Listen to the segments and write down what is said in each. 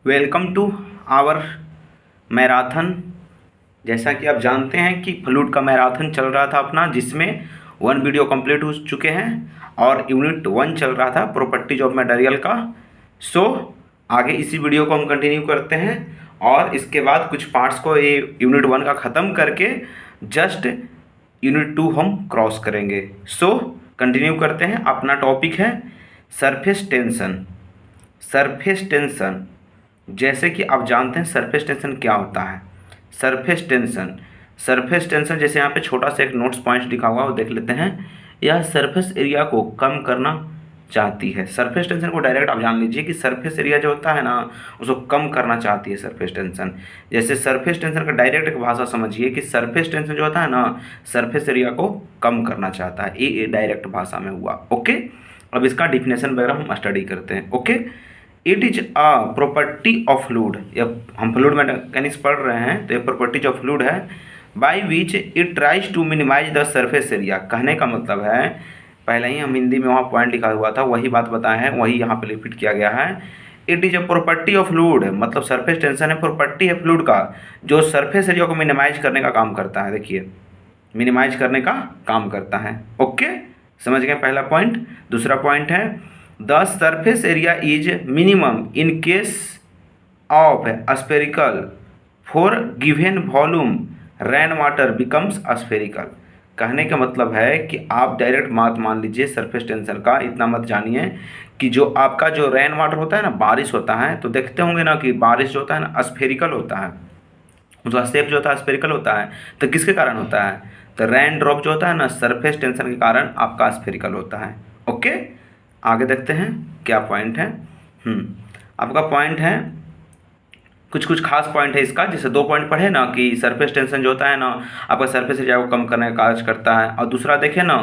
Welcome to our marathon. जैसा कि आप जानते हैं कि फ्लूइड का मैराथन चल रहा था अपना, जिसमें 1 वीडियो कंप्लीट हो चुके हैं और यूनिट 1 चल रहा था प्रॉपर्टीज ऑफ मटेरियल का। सो आगे इसी वीडियो को हम कंटिन्यू करते हैं और इसके बाद कुछ पार्ट्स को ये यूनिट 1 का ख़त्म करके जस्ट यूनिट 2 हम क्रॉस करेंगे। सो कंटिन्यू करते हैं। अपना टॉपिक है सरफेस टेंशन। सरफेस टेंशन, जैसे कि आप जानते हैं सरफेस टेंशन क्या होता है। सरफेस टेंशन जैसे यहाँ पे छोटा सा एक नोट्स पॉइंट लिखा हुआ है, वो देख लेते हैं। यह सरफेस एरिया को कम करना चाहती है। सरफेस टेंशन को डायरेक्ट आप जान लीजिए कि सरफेस एरिया जो होता है ना, उसको कम करना चाहती है सरफेस टेंशन। जैसे सरफेस टेंशन का डायरेक्ट एक भाषा समझिए कि सरफेस टेंशन जो होता है ना, सरफेस एरिया को कम करना चाहता है। ये डायरेक्ट भाषा में हुआ। ओके, अब इसका डिफिनेशन वगैरह हम स्टडी करते हैं। Okay, it is a property of fluid. जब हम फ्लूइड मैकेनिक्स पढ़ रहे हैं तो ये प्रॉपर्टीज ऑफ फ्लूइड है। By which it tries to minimise the surface area. कहने का मतलब है, पहले ही हम हिंदी में वहाँ पॉइंट लिखा हुआ था, वही बात बताए हैं, वही यहाँ पे रिपीट किया गया है। It is a property of fluid, मतलब सरफेस टेंशन है, प्रॉपर्टी है फ्लूइड का, जो सरफेस एरिया को मिनिमाइज करने का काम करता है। देखिए, मिनिमाइज करने का काम करता है। ओके, समझ गए पहला पॉइंट। दूसरा पॉइंट है the surface area is minimum in case of spherical for given volume rain water becomes spherical. कहने का मतलब है कि आप डायरेक्ट बात मान लीजिए सरफेस टेंशन का, इतना मत जानिए कि जो आपका जो रेन वाटर होता है ना, बारिश होता है, तो देखते होंगे ना कि बारिश जो होता है ना स्फेरिकल होता है, उसका शेप जो होता है स्फेरिकल होता है। तो किसके कारण होता है? तो रेन ड्रॉप जो होता है ना, सरफेस टेंशन के कारण आपका स्फेरिकल होता है। ओके, आगे देखते हैं क्या पॉइंट है। आपका पॉइंट है, कुछ कुछ खास पॉइंट है इसका। जैसे 2 पॉइंट पढ़े ना कि सरफेस टेंशन जो होता है ना, आपका सरफेस एरिया को कम करने का कार्य करता है, और दूसरा देखें ना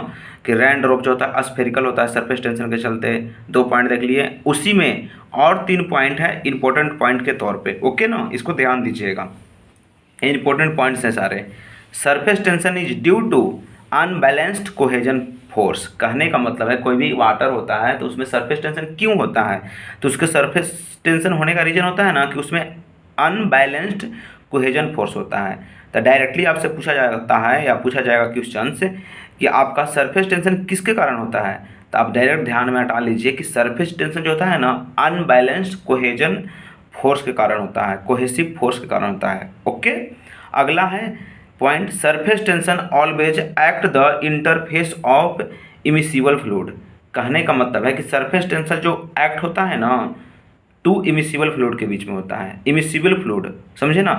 कि रेन ड्रॉप जो होता है स्फेरिकल होता है सरफेस टेंशन के चलते। 2 पॉइंट देख लिए, उसी में और 3 पॉइंट है इंपॉर्टेंट पॉइंट के तौर पे। ओके ना, इसको ध्यान दीजिएगा, इंपॉर्टेंट पॉइंट्स हैं सारे। Surface tension is due to unbalanced cohesion force. कहने का मतलब है कोई भी वाटर होता है तो उसमें सरफेस टेंशन क्यों होता है, तो उसके सरफेस टेंशन होने का रीजन होता है ना कि उसमें अनबैलेंस्ड कोहेजन फोर्स होता है। तो डायरेक्टली आपसे पूछा जाता है या पूछा जाएगा क्वेश्चन से कि आपका सरफेस टेंशन किसके कारण होता है, तो आप डायरेक्ट ध्यान में हटा लीजिए कि सरफेस टेंशन जो होता है ना, अनबैलेंस्ड कोहेजन फोर्स के कारण होता है, कोहेसिव फोर्स के कारण होता है। ओके, अगला है point, surface tension always act the interface of immiscible fluid. कहने का मतलब है कि सरफेस टेंशन जो एक्ट होता है ना, 2 इमिसिबल फ्लूइड के बीच में होता है। इमिसिबल फ्लूइड समझे ना,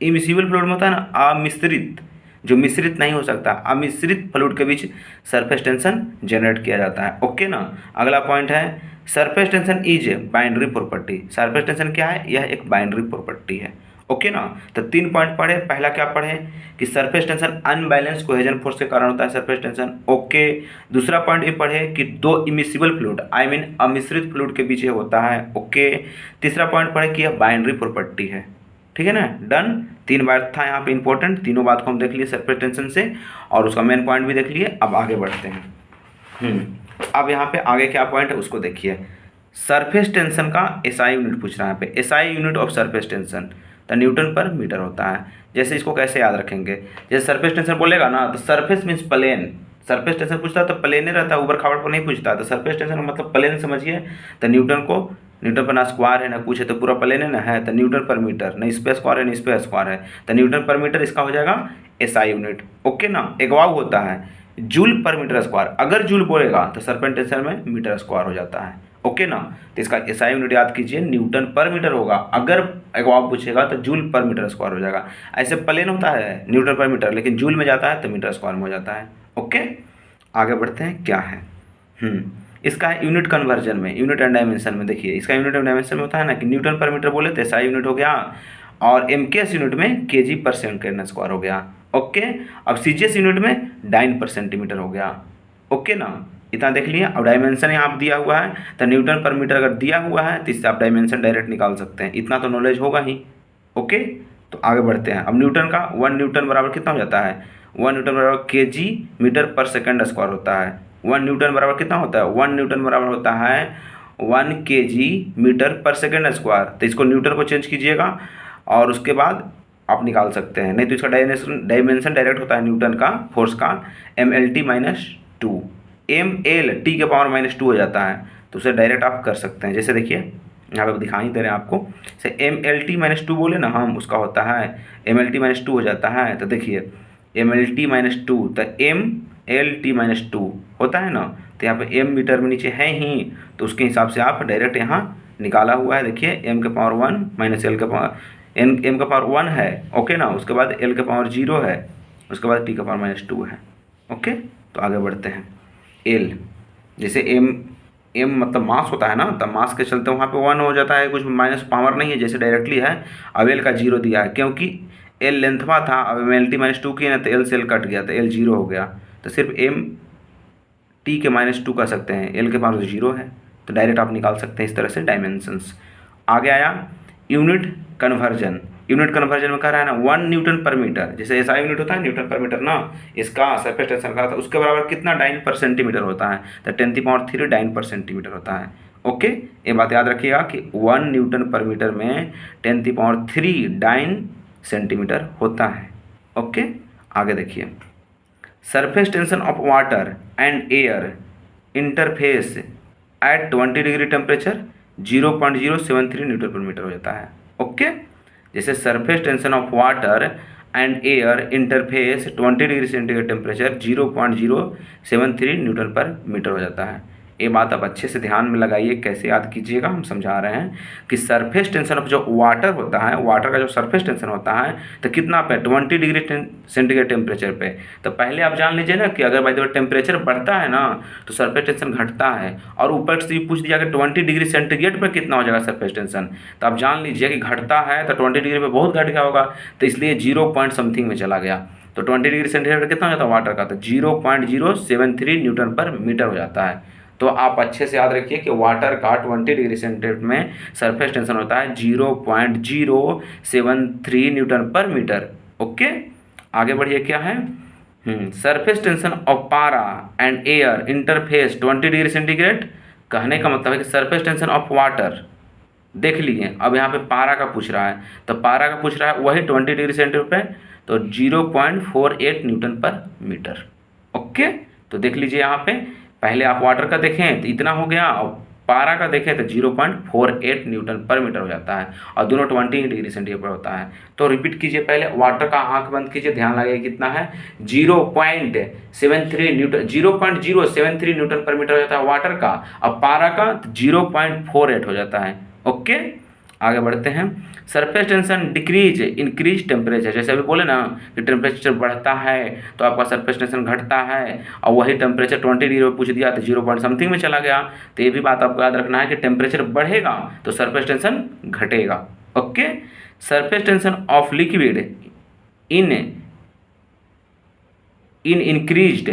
इमिसिबल फ्लूइड में होता है ना अमिश्रित, जो मिश्रित नहीं हो सकता, अमिश्रित फ्लूइड के बीच सरफेस टेंशन जनरेट किया जाता है। ओके ना, अगला पॉइंट है surface tension is binary property. Surface tension क्या है? यह एक बाइनरी प्रॉपर्टी है। ओके ना, तो 3 पॉइंट पढ़े। पहला क्या पढ़े कि surface tension unbalance cohesion force के कारण होता है सरफेस टेंशन। ओके, दूसरा पॉइंट ये पढ़े कि 2 इमिसिबल फ्लूइड आई मीन अमिश्रित फ्लूइड के बीच ये होता है। ओके, तीसरा पॉइंट पढ़े कि यह बाइनरी प्रॉपर्टी है। ठीक है ना, डन। 3 बात था यहाँ पे इंपॉर्टेंट, तीनों बात को हम देख लिए सरफेस टेंशन से और उसका मेन पॉइंट भी देख लिए। अब आगे बढ़ते हैं। अब यहाँ पे आगे क्या पॉइंट है उसको देखिए। सरफेस टेंशन का एसआई यूनिट पूछ रहा है यहाँ पे, SI unit of surface tension, तो न्यूटन पर मीटर होता है। जैसे इसको कैसे याद रखेंगे, जैसे सरफेस टेंशन बोलेगा ना तो surface means plane. Surface tension पूछता है तो प्लेन रहता है, ऊपर खावड़ पर नहीं पूछता। तो सरफेस टेंशन का मतलब प्लेन समझिए। तो न्यूटन पर ना स्क्वायर है ना कुछ है, तो पूरा प्लेन है ना, है तो न्यूटन पर मीटर, ना इस पे स्क्वायर है ना इस पे स्क्वायर है, तो न्यूटन पर मीटर इसका हो जाएगा एसआई यूनिट। ओके ना, एक वाव होता है जूल पर मीटर स्क्वायर, अगर जूल बोलेगा तो सरफेस टेंशन में मीटर स्क्वायर हो जाता है। ओके ना, तो इसका एसआई यूनिट याद कीजिए, न्यूटन पर मीटर होगा, अगर एक वाव पूछेगा तो जूल पर मीटर स्क्वायर हो जाएगा। ऐसे प्लेन होता है न्यूटन पर मीटर, लेकिन जूल में जाता है तो मीटर स्क्वायर में हो जाता है। ओके, आगे बढ़ते हैं क्या है। इसका यूनिट कन्वर्जन में, यूनिट एंड डायमेंशन में देखिए, इसका यूनिट एंड डायमेंशन में होता है ना कि न्यूटन पर मीटर बोले तो एसआई यूनिट हो गया, और एमकेएस यूनिट में केजी पर सेकंड स्क्वायर हो गया। ओके, अब सीजीएस यूनिट में डाइन पर सेंटीमीटर हो गया। ओके ना, इतना देख लिया। अब डायमेंशन यहाँ दिया हुआ है तो न्यूटन पर मीटर अगर दिया हुआ है तो इससे आप डायमेंशन डायरेक्ट निकाल सकते हैं, इतना तो नॉलेज होगा ही। ओके, तो आगे बढ़ते हैं। अब न्यूटन का 1 न्यूटन बराबर कितना हो जाता है? 1 न्यूटन बराबर केजी मीटर पर सेकंड स्क्वायर होता है। 1 न्यूटन बराबर कितना होता है? 1 न्यूटन बराबर होता है 1 kg/s²। तो इसको न्यूटन को चेंज कीजिएगा और उसके बाद आप निकाल सकते हैं, नहीं तो इसका डायमेंशन डायरेक्ट होता है न्यूटन का फोर्स का mLt-2। ml t के पावर -2 हो जाता है, तो उसे डायरेक्ट आप कर सकते हैं। जैसे देखिए यहाँ पे दिखाई दे रहे हैं आपको, जैसे mLt-2 बोले ना हम, उसका होता है mLt-2 हो जाता है। तो देखिए mLt-2 तो mLt-2 होता है ना, तो यहाँ पे m मीटर में नीचे है ही, तो उसके हिसाब से आप डायरेक्ट यहाँ निकाला हुआ है। देखिए m के पावर 1 माइनस l के पावर m का पावर 1 है, ओके ना, उसके बाद l के पावर 0 है, उसके बाद t का पावर -2 है। ओके, तो आगे बढ़ते हैं। l जैसे m मतलब मास होता है ना, तब मास के चलते वहाँ पे 1 हो जाता है, कुछ माइनस पावर नहीं है जैसे डायरेक्टली है। अब l का 0 दिया है क्योंकि l लेंथवा था, अब mLt-2 किया ना तो l से l कट गया, तो l 0 हो गया, तो सिर्फ m t के -2 कर सकते हैं, l के पावर 0 है, तो डायरेक्ट आप निकाल सकते हैं इस तरह से डायमेंशंस। आगे आया यूनिट कन्वर्जन। यूनिट कन्वर्जन में कह रहा है ना 1 N/मीटर, जैसे ऐसा यूनिट होता है N/मीटर ना, इसका सरफेस टेंशन का, तो उसके बराबर कितना डाइन/सेंटीमीटर होता है, तो 10³ डाइन/सेंटीमीटर होता है। ओके, ये बात याद रखिएगा कि 1 N/मीटर में 10³ डाइन/सेंटीमीटर होता है। ओके, आगे देखिए, surface tension of water and air interface at 20 degree temperature 0.073 N/मीटर हो जाता है। ओके, जैसे surface tension of water and air interface 20 degree centigrade temperature 0.073 N/मीटर हो जाता है। ये बात आप अच्छे से ध्यान में लगाइए, कैसे याद कीजिएगा, हम समझा रहे हैं कि सरफेस टेंशन ऑफ जो वाटर होता है, वाटर का जो सरफेस टेंशन होता है, तो कितना पे 20 डिग्री सेंटीग्रेड टेम्परेचर पे। तो पहले आप जान लीजिए ना कि अगर भाई टेम्परेचर बढ़ता है ना तो सरफेस टेंशन घटता है, और ऊपर से पूछ दिया कि 20 डिग्री सेंटीग्रेड पर कितना हो जाएगा सरफेस टेंशन, तो आप जान लीजिए कि घटता है तो 20 डिग्री पे बहुत घट गया होगा, तो इसलिए 0 पॉइंट समथिंग में चला गया। तो 20 डिग्री सेंटीग्रेड कितना हो जाता है वाटर का, तो 0.073 N/मीटर हो जाता है। तो आप अच्छे से याद रखिए कि वाटर का 20 डिग्री सेंटीग्रेड में सरफेस टेंशन होता है 0.073 N/मीटर। ओके, आगे बढ़िए, क्या है सरफेस टेंशन ऑफ पारा and air interface 20 degree centigrade. कहने का मतलब है कि सरफेस टेंशन ऑफ वाटर देख लिए, अब यहाँ पे पारा का पूछ रहा है, तो पारा का पूछ रहा है वही 20 डिग्री सेंटीग्रेड पे, तो 0.48 N/मीटर। ओके, तो देख लीजिए यहाँ पे, पहले आप वाटर का देखें तो इतना हो गया, और पारा का देखें तो 0.48 N/मीटर हो जाता है, और दोनों 20 डिग्री सेंटीग्रेड पर होता है। तो रिपीट कीजिए, पहले वाटर का आंख बंद कीजिए, ध्यान लगाइए कितना है 0.073 N/मीटर हो जाता है वाटर का, और पारा का 0.48 हो जाता है। ओके, आगे बढ़ते हैं। Surface tension decrease increase temperature, जैसे अभी बोले ना कि टेम्परेचर बढ़ता है तो आपका सरफेस टेंशन घटता है, और वही टेम्परेचर 20 डिग्री पर पूछ दिया तो 0 पॉइंट समथिंग में चला गया। तो ये भी बात आपको याद रखना है कि टेम्परेचर बढ़ेगा तो सरफेस टेंशन घटेगा। Okay, surface tension of liquid in increased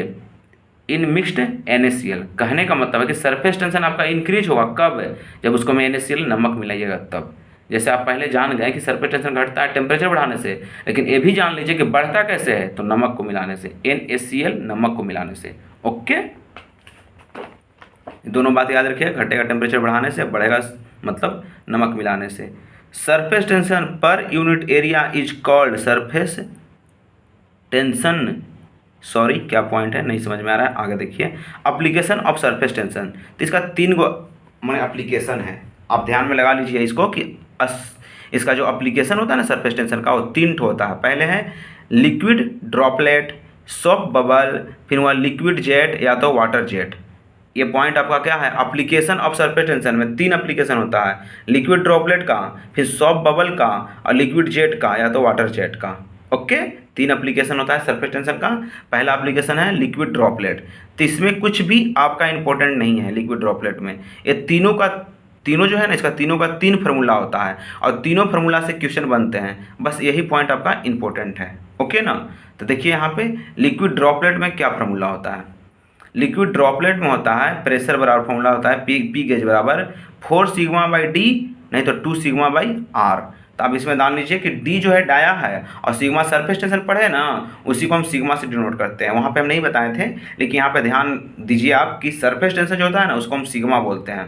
in mixed NaCl। कहने का मतलब है कि सरफेस टेंशन आपका इंक्रीज होगा कब, जब उसको में NaCl नमक मिलाइएगा तब। जैसे आप पहले जान गए कि सरफेस टेंशन घटता है टेम्परेचर बढ़ाने से, लेकिन ये भी जान लीजिए कि बढ़ता कैसे है, तो नमक को मिलाने से, NaCl नमक को मिलाने से। ओके, दोनों बात याद रखिए, घटेगा टेम्परेचर बढ़ाने से, बढ़ेगा मतलब नमक मिलाने से। Surface tension per unit area is called surface tension. Sorry, क्या पॉइंट है नहीं समझ में आ रहा है, आगे देखिए। एप्लीकेशन ऑफ सरफेस टेंशन, तो इसका 3 गो मैंने एप्लीकेशन है, आप ध्यान में लगा लीजिए इसको कि इसका जो एप्लीकेशन होता है ना सरफेस टेंशन का, वो 3 ठो होता है। पहले है लिक्विड ड्रॉपलेट, सॉफ्ट बबल, फिर हुआ लिक्विड जेट या तो वाटर जेट। ये पॉइंट आपका क्या है, एप्लीकेशन ऑफ सरफेस टेंशन में 3 एप्लीकेशन होता है, लिक्विड ड्रॉपलेट का, फिर सॉफ्ट बबल का, और लिक्विड जेट का या तो वाटर जेट का। ओके, 3 एप्लीकेशन होता है सरफेस टेंशन का। पहला एप्लीकेशन है लिक्विड ड्रॉपलेट, तो इसमें कुछ भी आपका इंपॉर्टेंट नहीं है लिक्विड ड्रॉपलेट में। ये तीनों जो है ना, इसका तीनों का 3 फार्मूला होता है, और तीनों फार्मूला से क्वेश्चन बनते हैं, बस यही पॉइंट आपका इंपॉर्टेंट है। ओके ना, तो देखिए यहाँ पे लिक्विड ड्रॉपलेट में क्या फार्मूला होता है। लिक्विड ड्रॉपलेट में होता है प्रेशर बराबर फार्मूला होता है पी गेज बराबर 4 σ/d नहीं तो 2 σ/r। तो आप इसमें जान लीजिए कि डी जो है डाया है, और सिग्मा सरफेस टेंशन पढ़े ना, उसी को हम सिग्मा से डिनोट करते हैं। वहाँ पे हम नहीं बताए थे, लेकिन यहाँ पे ध्यान दीजिए आप कि सरफेस टेंशन जो होता है ना उसको हम सिग्मा बोलते हैं।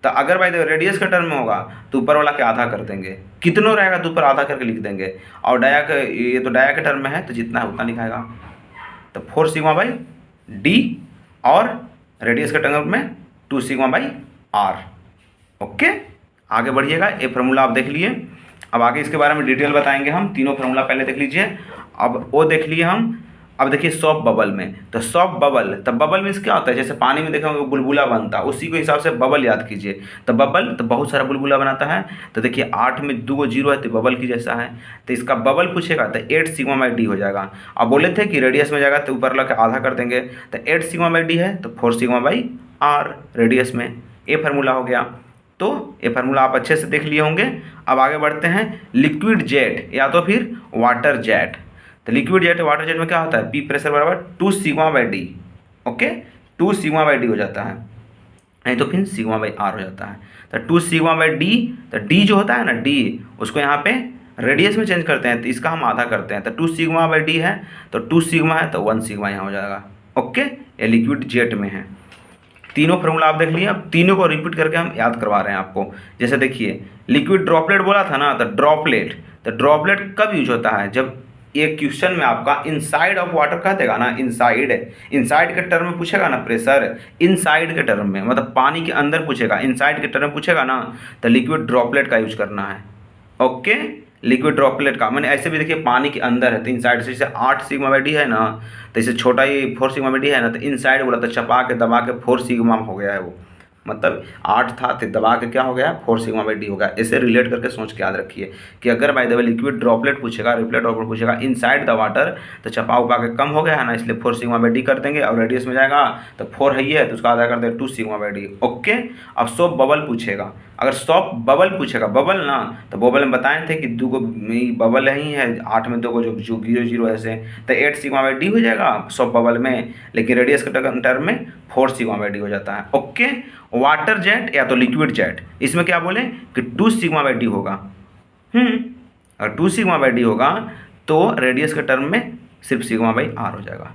तो अगर भाई देखो रेडियस का टर्म में होगा तो ऊपर वाला के आधा कर देंगे, कितनों रहेगा तो ऊपर आधा करके लिख देंगे, और डाया का ये तो डाया के टर्म में है तो जितना है उतना लिखाएगा। तो 4 सिग्मा बाई डी और रेडियस के टर्म में 2 सिग्मा बाई आर। ओके, आगे बढ़िएगा। ये फार्मूला आप देख लिए, अब आगे इसके बारे में डिटेल बताएंगे हम। तीनों फार्मूला पहले देख लीजिए, अब वो देख लिए हम। अब देखिए सॉफ्ट बबल में, तो सॉफ्ट बबल, तो बबल मीन्स क्या होता है, जैसे पानी में देखा बुलबुला बनता है, उसी के हिसाब से बबल याद कीजिए। तो बबल तो बहुत सारा बुलबुला बनाता है, तो देखिए 8 में 2 जीरो है तो बबल की जैसा है, तो इसका बबल पूछेगा तो 8 सिग्मा बाई डी हो जाएगा। अब बोले थे कि रेडियस में जाएगा तो ऊपर लगा के आधा कर देंगे, तो 8 सिग्मा बाई डी है तो 4 सिग्मा बाई आर रेडियस में। ये फार्मूला हो गया। तो ये फार्मूला आप अच्छे से देख लिए होंगे। अब आगे बढ़ते हैं, लिक्विड जेट या तो फिर वाटर जेट। तो लिक्विड जेट वाटर जेट में क्या होता है, पी प्रेशर बराबर 2 sigma by D. Okay, 2 sigma by D हो जाता है, नहीं तो फिर सिग्मा बाई आर हो जाता है। तो 2 सिग्मा बाई डी, तो डी जो होता है ना डी, उसको यहाँ पे रेडियस में चेंज करते हैं, तो इसका हम आधा करते हैं। तो 2 सिग्मा बाई डी है तो 2 सिग्मा है तो 1 सिग्मा यहाँ हो जाएगा। ओके, ये लिक्विड जेट में है। तीनों फार्मूला आप देख लिए, अब तीनों को रिपीट करके हम याद करवा रहे हैं आपको। जैसे देखिए लिक्विड ड्रॉपलेट बोला था ना, तो ड्रॉपलेट, तो ड्रॉपलेट कब यूज होता है, जब एक क्वेश्चन में आपका इनसाइड ऑफ वाटर कह देगा ना, इनसाइड, इनसाइड के टर्म में पूछेगा ना प्रेशर, इनसाइड के टर्म में मतलब पानी के अंदर पूछेगा, इनसाइड के टर्म में पूछेगा ना, तो लिक्विड ड्रॉपलेट का यूज करना है। ओके, लिक्विड ड्रॉपलेट का मैंने ऐसे भी देखिए पानी के अंदर है तो इनसाइड से, जैसे 8 सिग्मा बाई डी है ना, तो इसे छोटा ही 4 सिग्मा बाई डी है ना, तो इनसाइड बोला तो चपा के दबा के 4 सिग्मा हो गया है वो, मतलब 8 था तो दबा के क्या हो गया 4 सिग्मा बाई डी हो गया। इसे रिलेट करके सोच के याद रखिए कि अगर by the way liquid droplet पूछेगा, रिपलेट ड्रॉपलेट पूछेगा इनसाइड द वाटर, तो चपा उपा के कम हो गया है ना, इसलिए 4 सिग्मा बाई डी कर देंगे, और रेडियस में जाएगा तो 4 है ही है तो उसका आधा कर देंगे 2 सिग्मा बाई डी। ओके, अब सॉफ्ट बबल पूछेगा, अगर सॉफ्ट बबल पूछेगा, बबल ना, तो बबल में बताए थे कि 2 बबल ही है, 8 में 2 को जो 0 ऐसे, तो 8 सिग्मा बाई डी हो जाएगा सॉफ्ट बबल में, लेकिन रेडियस के टर्म में 4 सिग्मा बाई डी हो जाता है। ओके, वाटर जेट या तो लिक्विड जेट, इसमें क्या बोले कि 2 सिग्मा बाई डी होगा। अगर 2 सिग्मा बाई डी होगा तो रेडियस के टर्म में सिर्फ सिग्मा बाई आर हो जाएगा।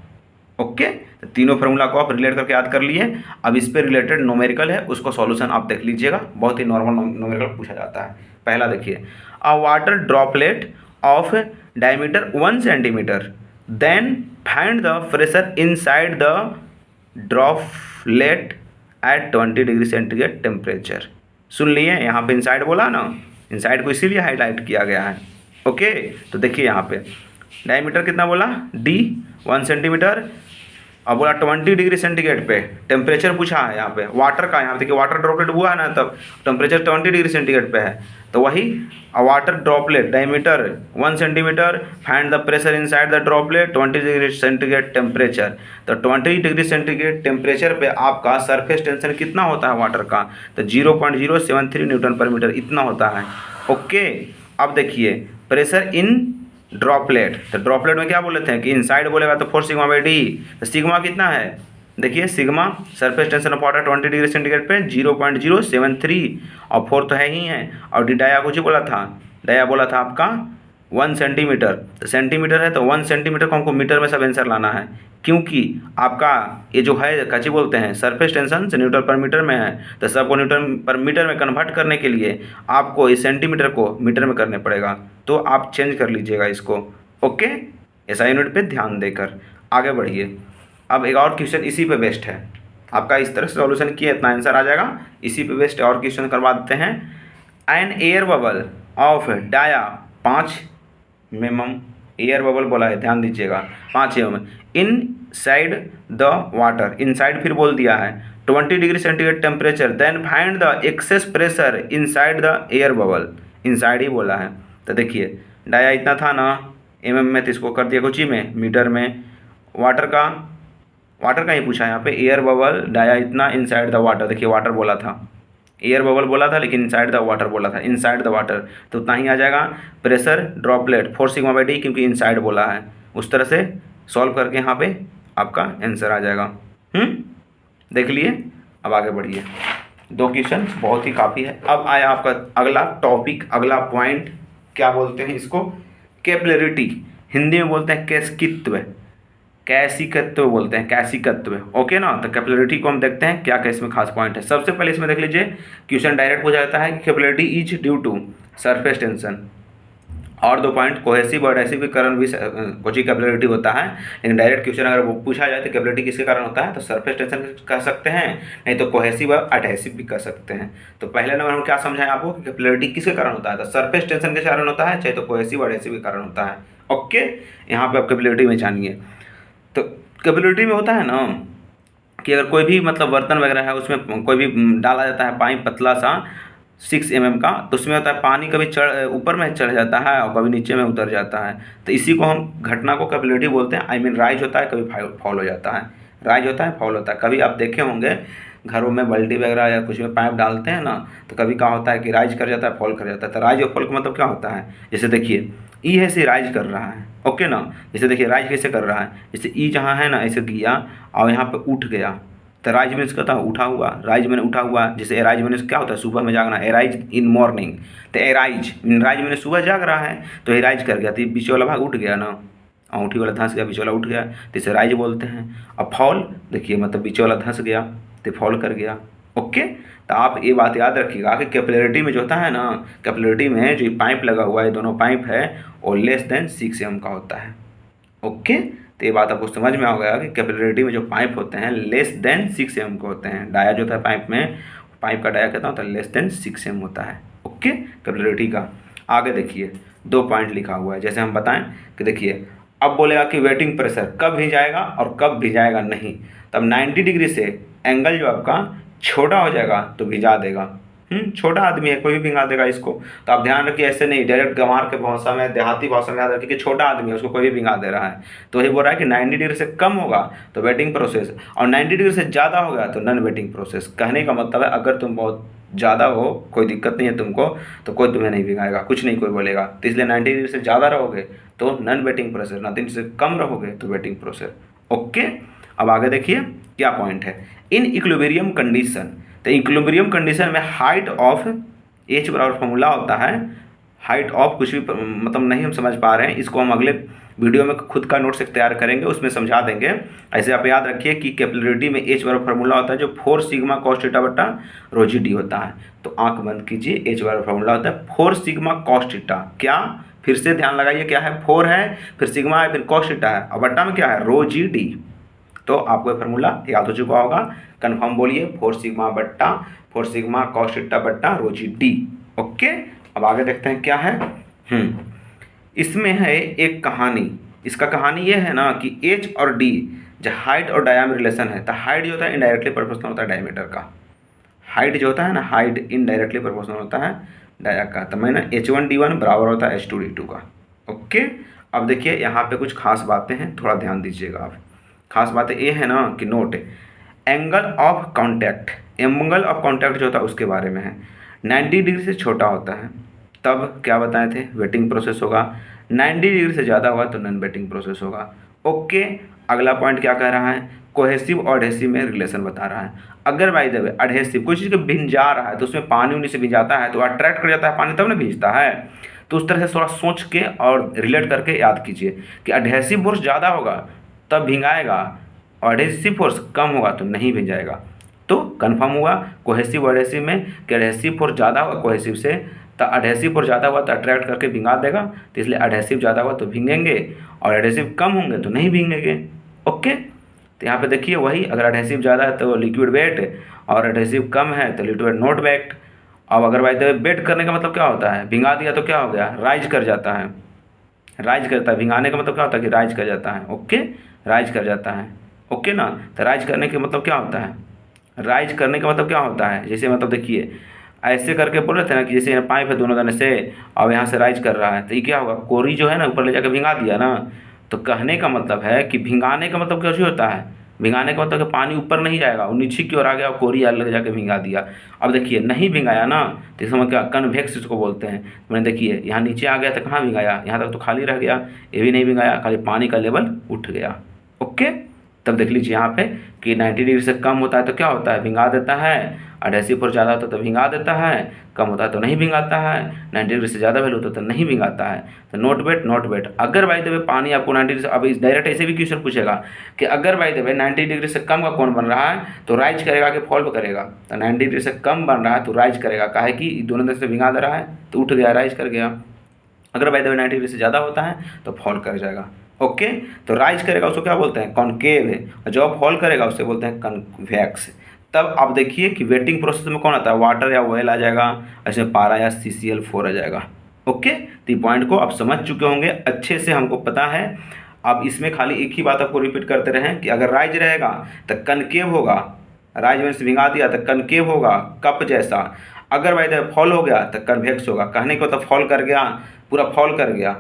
ओके, तो तीनों फार्मूला को आप रिलेट करके याद कर लिए। अब इस पे रिलेटेड न्यूमेरिकल है, उसको सॉल्यूशन आप देख लीजिएगा, बहुत ही नॉर्मल न्यूमेरिकल पूछा जाता है। पहला देखिए, a water droplet of diameter 1 centimetre, then find the pressure inside the droplet at 20 degree centigrade temperature. सुन लिए, यहाँ पे इनसाइड बोला ना, इनसाइड को इसीलिए हाईलाइट किया गया है। ओके, तो देखिए यहाँ पे डायमीटर कितना बोला, डी 1 सेंटीमीटर, अब बोला 20 डिग्री सेंटीग्रेड पे टेम्परेचर पूछा है यहाँ पे वाटर का, यहाँ पे देखिए वाटर ड्रॉपलेट हुआ है ना, तब टेम्परेचर 20 डिग्री सेंटीग्रेड पे है, तो वही water droplet diameter 1 centimetre, find the pressure inside the droplet 20 degree centigrade temperature. तो 20 डिग्री सेंटीग्रेड टेम्परेचर पे आपका सरफेस टेंशन कितना होता है वाटर का, तो 0.073 न्यूटन पर मीटर इतना होता है। ओके, अब देखिए प्रेशर इन ड्रॉपलेट, तो ड्रॉपलेट में क्या बोले थे कि इनसाइड बोलेगा तो 4 सिग्मा बाई डी, तो सिग्मा कितना है, देखिए sigma surface tension of water 20 degree centigrade पे 0.073, और 4 तो है ही है, और डी डाया कुछ बोला था, डाया बोला था आपका 1 सेंटीमीटर, तो सेंटीमीटर है तो 1 सेंटीमीटर को हमको मीटर में सब आंसर लाना है, क्योंकि आपका ये जो है काची बोलते हैं सरफेस टेंशन से न्यूटन पर मीटर में है, तो सबको न्यूटन पर मीटर में कन्वर्ट करने के लिए आपको इस सेंटीमीटर को मीटर में करने पड़ेगा, तो आप चेंज कर लीजिएगा इसको। ओके, ऐसा यूनिट पे ध्यान देकर आगे बढ़िए। अब एक और क्वेश्चन इसी पे बेस्ड है, आपका इस तरह से सॉल्यूशन किए इतना आंसर आ जाएगा, इसी पे बेस्ड और क्वेश्चन करवा देते हैं। An air bubble of dia 5 mm air bubble बोला है, ध्यान दीजिएगा 5 mm inside the water, inside फिर बोल दिया है 20 degree centigrade temperature, then find the excess pressure inside the air bubble, inside ही बोला है। तो देखिए डाया इतना था ना mm में, तो इसको कर दिया कुछ ही में मीटर में, वाटर का ही पूछा है यहाँ पे, एयर बबल डाया इतना इनसाइड द वाटर, देखिए वाटर बोला था, एयर बबल बोला था लेकिन इनसाइड द वाटर बोला था, इनसाइड द वाटर तो उतना ही आ जाएगा। Pressure droplet 4 sigma by D क्योंकि इनसाइड बोला है, उस तरह से सॉल्व करके यहाँ पे आपका आंसर आ जाएगा। देख लिए, अब आगे बढ़िए, 2 क्वेश्चन बहुत ही काफ़ी है। अब आया आपका अगला टॉपिक, अगला पॉइंट, क्या बोलते हैं इसको, कैपिलरिटी, हिंदी में बोलते हैं कैस्कित्व। कैसिकत्व बोलते हैं, कैसिकत्व। ओके ना। तो कैपिलरिटी को हम देखते हैं क्या क्या इसमें खास पॉइंट है। सबसे पहले इसमें देख लीजिए, क्वेश्चन डायरेक्ट पूछा जाता है कि capillarity is due to surface tension. और 2 पॉइंट, कोहेसिव और एडहेसिव के कारण भी कुछ कैपिलरिटी होता है, लेकिन डायरेक्ट क्वेश्चन अगर वो पूछा जाए तो कैपिलरिटी किसके कारण होता है, तो सरफेस टेंशन कह सकते हैं, नहीं तो कोहेसिव और एडहेसिव भी कह सकते हैं। तो पहले नंबर हम क्या समझाएं आपको कि कैपिलरिटी किसके कारण होता है, तो सरफेस टेंशन के कारण होता है, चाहे तो कोहेसिव और एडहेसिव के कारण होता है। ओके, यहाँ पे आप कैपिलरिटी में जानिए। तो कैपिलरिटी में होता है ना कि अगर कोई भी मतलब बर्तन वगैरह है उसमें कोई भी डाला जाता है पाइप पतला सा 6 mm का, तो उसमें होता है पानी कभी ऊपर में चढ़ जाता है और कभी नीचे में उतर जाता है। तो इसी को हम घटना को कैपिलरिटी बोलते हैं। आई मीन राइज होता है, कभी फॉल हो जाता है, राइज होता है, फॉल होता है। कभी आप देखे होंगे घरों में बाल्टी वगैरह या कुछ में पाइप डालते हैं ना, तो कभी क्या होता है कि राइज कर जाता है, फॉल कर जाता है। तो राइज और फॉल का मतलब क्या होता है, जैसे देखिए ई है से राइज कर रहा है। ओके ना। जैसे देखिए राइज कैसे कर रहा है, जैसे ई जहाँ है ना ऐसे किया और यहाँ पर उठ गया, तो राइज मीन्स कहता है उठा हुआ, राइज मैंने उठा हुआ। जैसे एराइज मीन्स क्या होता है, सुबह में जागना, एराइज इन मॉर्निंग। तो एराइज मैंने सुबह जाग रहा है, तो एराइज कर गया, तो बीच वाला भाग उठ गया ना, अंगूठी वाला धंस गया, बीच वाला उठ गया, तो इसे राइज बोलते हैं। अब फॉल देखिए मतलब बीच वाला धंस गया तो फॉल कर गया। ओके, तो आप ये बात याद रखिएगा कि कैपिलरिटी में जो होता है ना, कैपिलरिटी में जो पाइप लगा हुआ है, दोनों पाइप है, वो लेस देन 6 mm का होता है। ओके, तो ये बात आपको समझ में आ गया कि कैपिलरिटी में जो पाइप होते हैं लेस देन 6 mm के होते हैं। डाया जो होता है पाइप में, पाइप का डाया कहता होता है लेस देन 6 mm होता है। ओके, कैपिलरिटी का। आगे देखिए 2 पॉइंट लिखा हुआ है, जैसे हम बताएं कि देखिए अब बोलेगा कि वेटिंग प्रेशर कब भिजाएगा और कब भिजाएगा नहीं। तब 90 डिग्री से एंगल जो आपका छोटा हो जाएगा तो भिजा देगा। छोटा आदमी है, कोई भी भिंगा देगा इसको। तो आप ध्यान रखिए, ऐसे नहीं डायरेक्ट गंवार के भाषा में, देहाती भाषा में याद रखिए कि छोटा आदमी है, उसको कोई भी भिंगा दे रहा है। तो वही बोल रहा है कि 90 डिग्री से कम होगा तो वेटिंग प्रोसेस, और 90 डिग्री से ज़्यादा होगा तो नॉन वेटिंग प्रोसेस। कहने का मतलब है अगर तुम बहुत ज़्यादा हो, कोई दिक्कत नहीं है तुमको, तो कोई तुम्हें नहीं भिगाएगा, कुछ नहीं कोई बोलेगा। तो इसलिए 90 डिग्री से ज़्यादा रहोगे तो नॉन वेटिंग प्रोसेस, 90 डिग्री से कम रहोगे तो वेटिंग प्रोसेस। ओके, अब आगे देखिए क्या पॉइंट है। इन इक्विलिब्रियम कंडीशन, तो इक्विलिब्रियम कंडीशन में हाइट ऑफ एच बराबर फॉर्मूला होता है, हाइट ऑफ कुछ भी मतलब नहीं हम समझ पा रहे हैं, इसको हम अगले वीडियो में खुद का नोट्स तैयार करेंगे, उसमें समझा देंगे। ऐसे आप याद रखिए कि कैपिलरिटी में एच बराबर फॉर्मूला होता है जो 4 सिग्मा कॉस थीटा बटा रो जी डी होता है। तो आंख बंद कीजिए, एच बराबर फॉर्मूला होता है 4 सिग्मा कॉस थीटा, क्या फिर से ध्यान लगाइए, क्या है 4 है, फिर सिग्मा है, फिर कॉस थीटा है, और बट्टा में क्या है रो जी डी। तो आपको फार्मूला याद हो चुका होगा, कन्फर्म बोलिए 4 सिग्मा बट्टा 4 सिग्मा कॉस थीटा बट्टा रो जी डी। ओके, अब आगे देखते हैं क्या है। इसमें है एक कहानी, इसका कहानी ये है ना कि एच और डी जो हाइट और डायमीटर रिलेशन है, तो हाइट जो होता है इनडायरेक्टली प्रोपोर्शनल होता है डायमीटर का। हाइट जो होता है ना, हाइट इनडायरेक्टली प्रोपोर्शनल होता है डाया का। तो मैंने H1D1 बराबर होता है H2D2 का। ओके, अब देखिए यहाँ पे कुछ खास बातें हैं, थोड़ा ध्यान दीजिएगा आप। खास बातें ये है ना कि note angle of contact, angle of contact जो होता है उसके बारे में है। 90 डिग्री से छोटा होता है तब क्या बताए थे, वेटिंग प्रोसेस होगा। 90 डिग्री से ज़्यादा होगा तो नॉन वेटिंग प्रोसेस होगा। ओके, अगला पॉइंट क्या कह रहा है, कोहेसिव और एडहेसिव में रिलेशन बता रहा है। अगर बाय द वे एडहेसिव कोई चीज़ को भिंजा रहा है तो उसमें पानी उन्हीं से भिंजाता है तो अट्रैक्ट कर जाता है पानी, तब ना भिंजता है। तो उस तरह से थोड़ा सोच के और रिलेट करके याद कीजिए कि एडहेसिव फोर्स ज़्यादा होगा तब भिंगाएगा और एडहेसिव फोर्स कम होगा तो नहीं भिंजाएगा। तो कन्फर्म हुआ कोहेसिव और एडहेसिव में कि एडहेसिव फोर्स ज़्यादा होगा कोहेसिव से, तो एडहेसिव फोर्स ज़्यादा हुआ तो अट्रैक्ट करके भिंगा देगा, तो इसलिए एडहेसिव ज़्यादा हुआ तो भींगेंगे और एडहेसिव कम होंगे तो नहीं भींगेंगे। ओके, तो यहाँ पे देखिए वही, अगर एडहेसिव ज़्यादा है तो लिक्विड वेट और एडहेसिव कम है तो लिक्विड नॉट वेट। अब अगर बाय द वे वेट करने का मतलब क्या होता है, भिंगा दिया तो क्या हो गया, राइज कर जाता है, राइज करता है। भिंगाने का मतलब क्या होता है कि राइज कर जाता है। ओके, राइज कर जाता है। ओके ना, तो राइज करने के मतलब क्या होता है, राइज करने का मतलब क्या होता है, जैसे मतलब देखिए ऐसे करके बोल रहे थे ना कि जैसे यहाँ पाइप है दोनों दाने से और यहाँ से राइज कर रहा है, तो ये क्या होगा, कोरी जो है ना ऊपर ले जाकर भिंगा दिया ना। तो कहने का मतलब है कि भिंगाने का मतलब कैसे होता है, भिंगाने का मतलब कि पानी ऊपर नहीं जाएगा, वो नीचे की ओर आ गया और कोरी अलग जाके भिंगा दिया। अब देखिए नहीं भिंगाया ना तो इसमें क्या कन्वेक्स इसको बोलते हैं। मैंने देखिए यहाँ नीचे आ गया तो कहाँ भिंगाया, यहाँ तक तो खाली रह गया, ये भी नहीं भिंगाया, खाली पानी का लेवल उठ गया। ओके, तब देख लीजिए यहाँ पे कि 90 डिग्री से कम होता है तो क्या होता है, भिंगा देता है, एडहेसिव फोर्स ज़्यादा होता है तो भिंगा देता है, कम होता है तो नहीं भिंगाता है, 90 डिग्री से ज़्यादा वैल्यू होता है तो नहीं भिंगाता है। तो नोट वेट अगर बाय द वे पानी आपको 90 डिग्री से, अब इस डायरेक्ट ऐसे भी क्वेश्चन पूछेगा कि अगर बाय द वे 90 डिग्री से कम का कौन बन रहा है तो राइज करेगा कि फॉल करेगा। तो 90 डिग्री से कम बन रहा है तो राइज करेगा, काहे कि दोनों तरफ से भिंगा दे रहा है तो उठ गया, राइज कर गया। अगर बाय द वे 90 डिग्री से ज़्यादा होता है तो फॉल कर जाएगा। ओके, तो राइज करेगा उसको क्या बोलते हैं, कॉनकेव है, और जब फॉल करेगा उससे बोलते हैं कन्वेक्स। तब आप देखिए कि वेटिंग प्रोसेस में कौन आता है, वाटर या ऑयल आ जाएगा, ऐसे पारा या CCl4 आ जाएगा। ओके, तो ये पॉइंट को आप समझ चुके होंगे अच्छे से, हमको पता है। अब इसमें खाली एक ही बात आपको रिपीट करते रहें कि अगर राइज रहेगा तो कनकेव होगा, राइज में से भिंगा दिया तो कनकेव होगा कप जैसा, अगर बाय द वे फॉल हो गया तो कन्वेक्स होगा। कहने को तो फॉल कर गया, पूरा फॉल कर गया,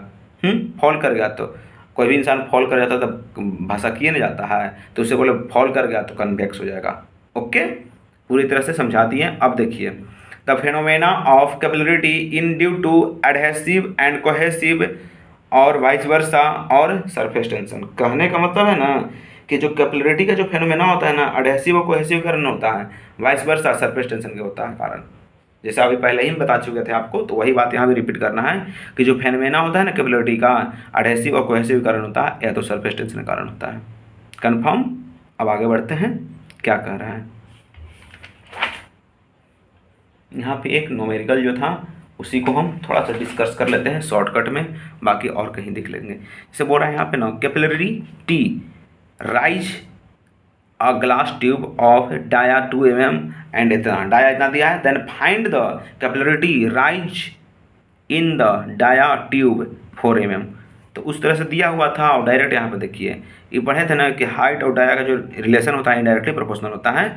फॉल कर गया। तो कोई भी इंसान फॉल कर जाता है तो भाषा किए नहीं जाता है, तो उसे बोले फॉल कर गया तो कन्वेक्स हो जाएगा। ओके, पूरी तरह से समझा दिए। अब देखिए the phenomena of capillarity in due to adhesive and cohesive और वाइस वर्सा और सरफेस टेंशन। कहने का मतलब है ना कि जो कैपिलरिटी का जो फेनोमेना होता है ना, एडहेसिव और कोहेसिव कारण होता है, वाइस वर्सा सरफेस टेंशन के होता है कारण। जैसे अभी पहले ही बता चुके थे आपको, तो वही बात यहाँ भी रिपीट करना है कि जो फेनोमेना होता है ना कैपिलरिटी का, एडहेसिव और कोहेसिव कारण होता है या तो सरफेस टेंशन के कारण होता है। कन्फर्म। अब आगे बढ़ते हैं, क्या कह रहा है यहाँ पे। एक न्यूमेरिकल जो था उसी को हम थोड़ा सा डिस्कस कर लेते हैं शॉर्टकट में, बाकी और कहीं देख लेंगे। जैसे बोल रहा है यहाँ पे ना, capillarity rise a glass tube of dia 2 mm and इतना डाया इतना दिया है, then find the capillarity rise in the dia tube 4 mm। तो उस तरह से दिया हुआ था, और डायरेक्ट यहाँ पे देखिए ये पढ़े थे ना कि हाइट और डाया का जो रिलेशन होता है इनडायरेक्टली प्रोपोर्शनल होता है।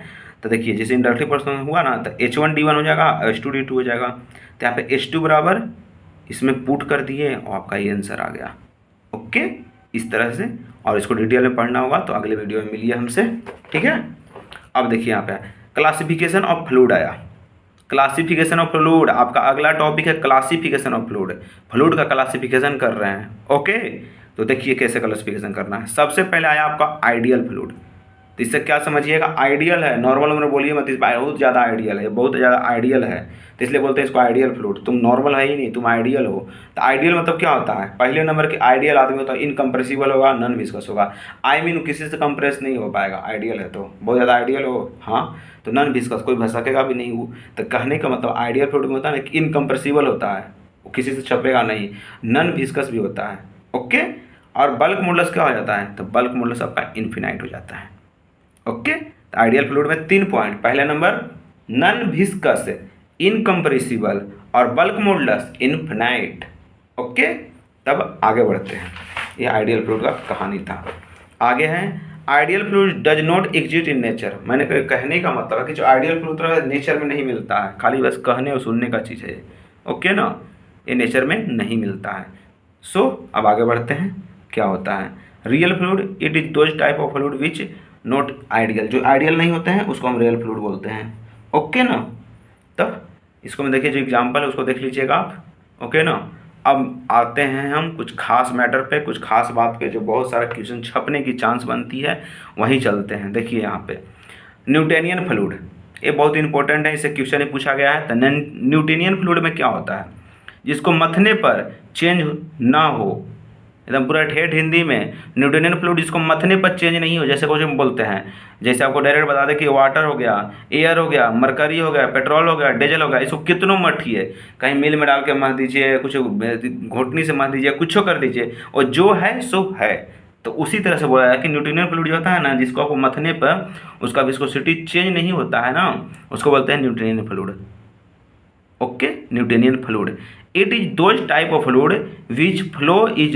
तो देखिए जैसे इनडायरेक्टली प्रोपोर्शनल हुआ ना तो H1 D1 हो जाएगा, H2 D2 हो जाएगा। तो यहाँ पे H2 बराबर इसमें पुट कर दिए और आपका ये आंसर आ गया। ओके, इस तरह से, और इसको डिटेल में पढ़ना होगा तो अगले वीडियो में मिलिए हमसे, ठीक है। अब देखिए यहाँ पे क्लासिफिकेशन ऑफ फ्लूइड आया, क्लासिफिकेशन ऑफ फ्लूइड आपका अगला टॉपिक है, क्लासिफिकेशन ऑफ फ्लूइड। फ्लूइड का क्लासिफिकेशन कर रहे हैं। ओके, तो देखिए कैसे क्लासिफिकेशन करना है। सबसे पहले आया आपका आइडियल फ्लूइड। तो इससे क्या समझिएगा, आइडियल है, नॉर्मल में बोलिए मत, इस बहुत ज़्यादा आइडियल है, बहुत ज़्यादा आइडियल है, तो इसलिए बोलते हैं इसको आइडियल फ्लूइड। तुम नॉर्मल है ही नहीं, तुम आइडियल हो। तो आइडियल मतलब क्या होता है, पहले नंबर के आइडियल आदमी होता है इनकम्प्रेसिबल होगा, नॉन विस्कस होगा। आई मीन किसी से कंप्रेस नहीं हो पाएगा, आइडियल है तो बहुत ज़्यादा आइडियल हो, हाँ, तो नॉन विस्कस, कोई भस सकेगा भी नहीं वो। तो कहने का मतलब आइडियल फ्लूइड में होता है ना कि इनकम्प्रेसिबल होता है, वो किसी से छपेगा नहीं, नॉन विस्कस भी होता है। ओके, और बल्क मॉडुलस क्या हो जाता है, तो बल्क मॉडुलस आपका इन्फिनाइट हो जाता है। ओके, तो आइडियल फ्लूइड में 3 पॉइंट, पहला नंबर नॉन विस्कस इनकम्प्रेसिबल और बल्क मॉडुलस इनफिनाइट। ओके, तब आगे बढ़ते हैं, ये आइडियल फ्लूइड का कहानी था। आगे है ideal fluid does not exist in nature. मैंने कहने का मतलब है कि जो आइडियल फ्लूइड है नेचर में नहीं मिलता है, खाली बस कहने और सुनने का चीज़ है। ओके ना, ये नेचर में नहीं मिलता है। सो अब आगे बढ़ते हैं, क्या होता है real fluid, it is those type of fluid which not ideal. जो आइडियल नहीं होते हैं उसको हम रियल फ्लूइड बोलते हैं। ओके ना, तब इसको में देखिए जो एग्जांपल है उसको देख लीजिएगा आप। ओके ना, अब आते हैं हम कुछ खास मैटर पे, कुछ खास बात पे जो बहुत सारा क्वेश्चन छपने की चांस बनती है, वहीं चलते हैं। देखिए यहाँ पे न्यूटोनियन फ्लूइड, ये बहुत इंपॉर्टेंट है, इससे क्वेश्चन ही पूछा गया है। तो न्यूटोनियन फ्लूइड में क्या होता है, जिसको मथने पर चेंज ना हो, एकदम पूरा ठेठ हिंदी में, न्यूटोनियन फ्लूइड जिसको मथने पर चेंज नहीं हो। जैसे कुछ हम बोलते हैं, जैसे आपको डायरेक्ट बता दें कि वाटर हो गया, एयर हो गया, मरकरी हो गया, पेट्रोल हो गया, डीजल हो गया, इसको कितनों मठिए, कहीं मिल में डाल के मथ दीजिए, कुछ घोटनी से मथ दीजिए, कुछ कर दीजिए, और जो है सो है। तो उसी तरह से बोला है कि न्यूटोनियन फ्लूइड जो होता है ना, जिसको आपको मथने पर उसका विस्कोसिटी चेंज नहीं होता है ना, उसको बोलते हैं Newtonian fluid. Okay, Newtonian fluid, it is those type of fluid which flow is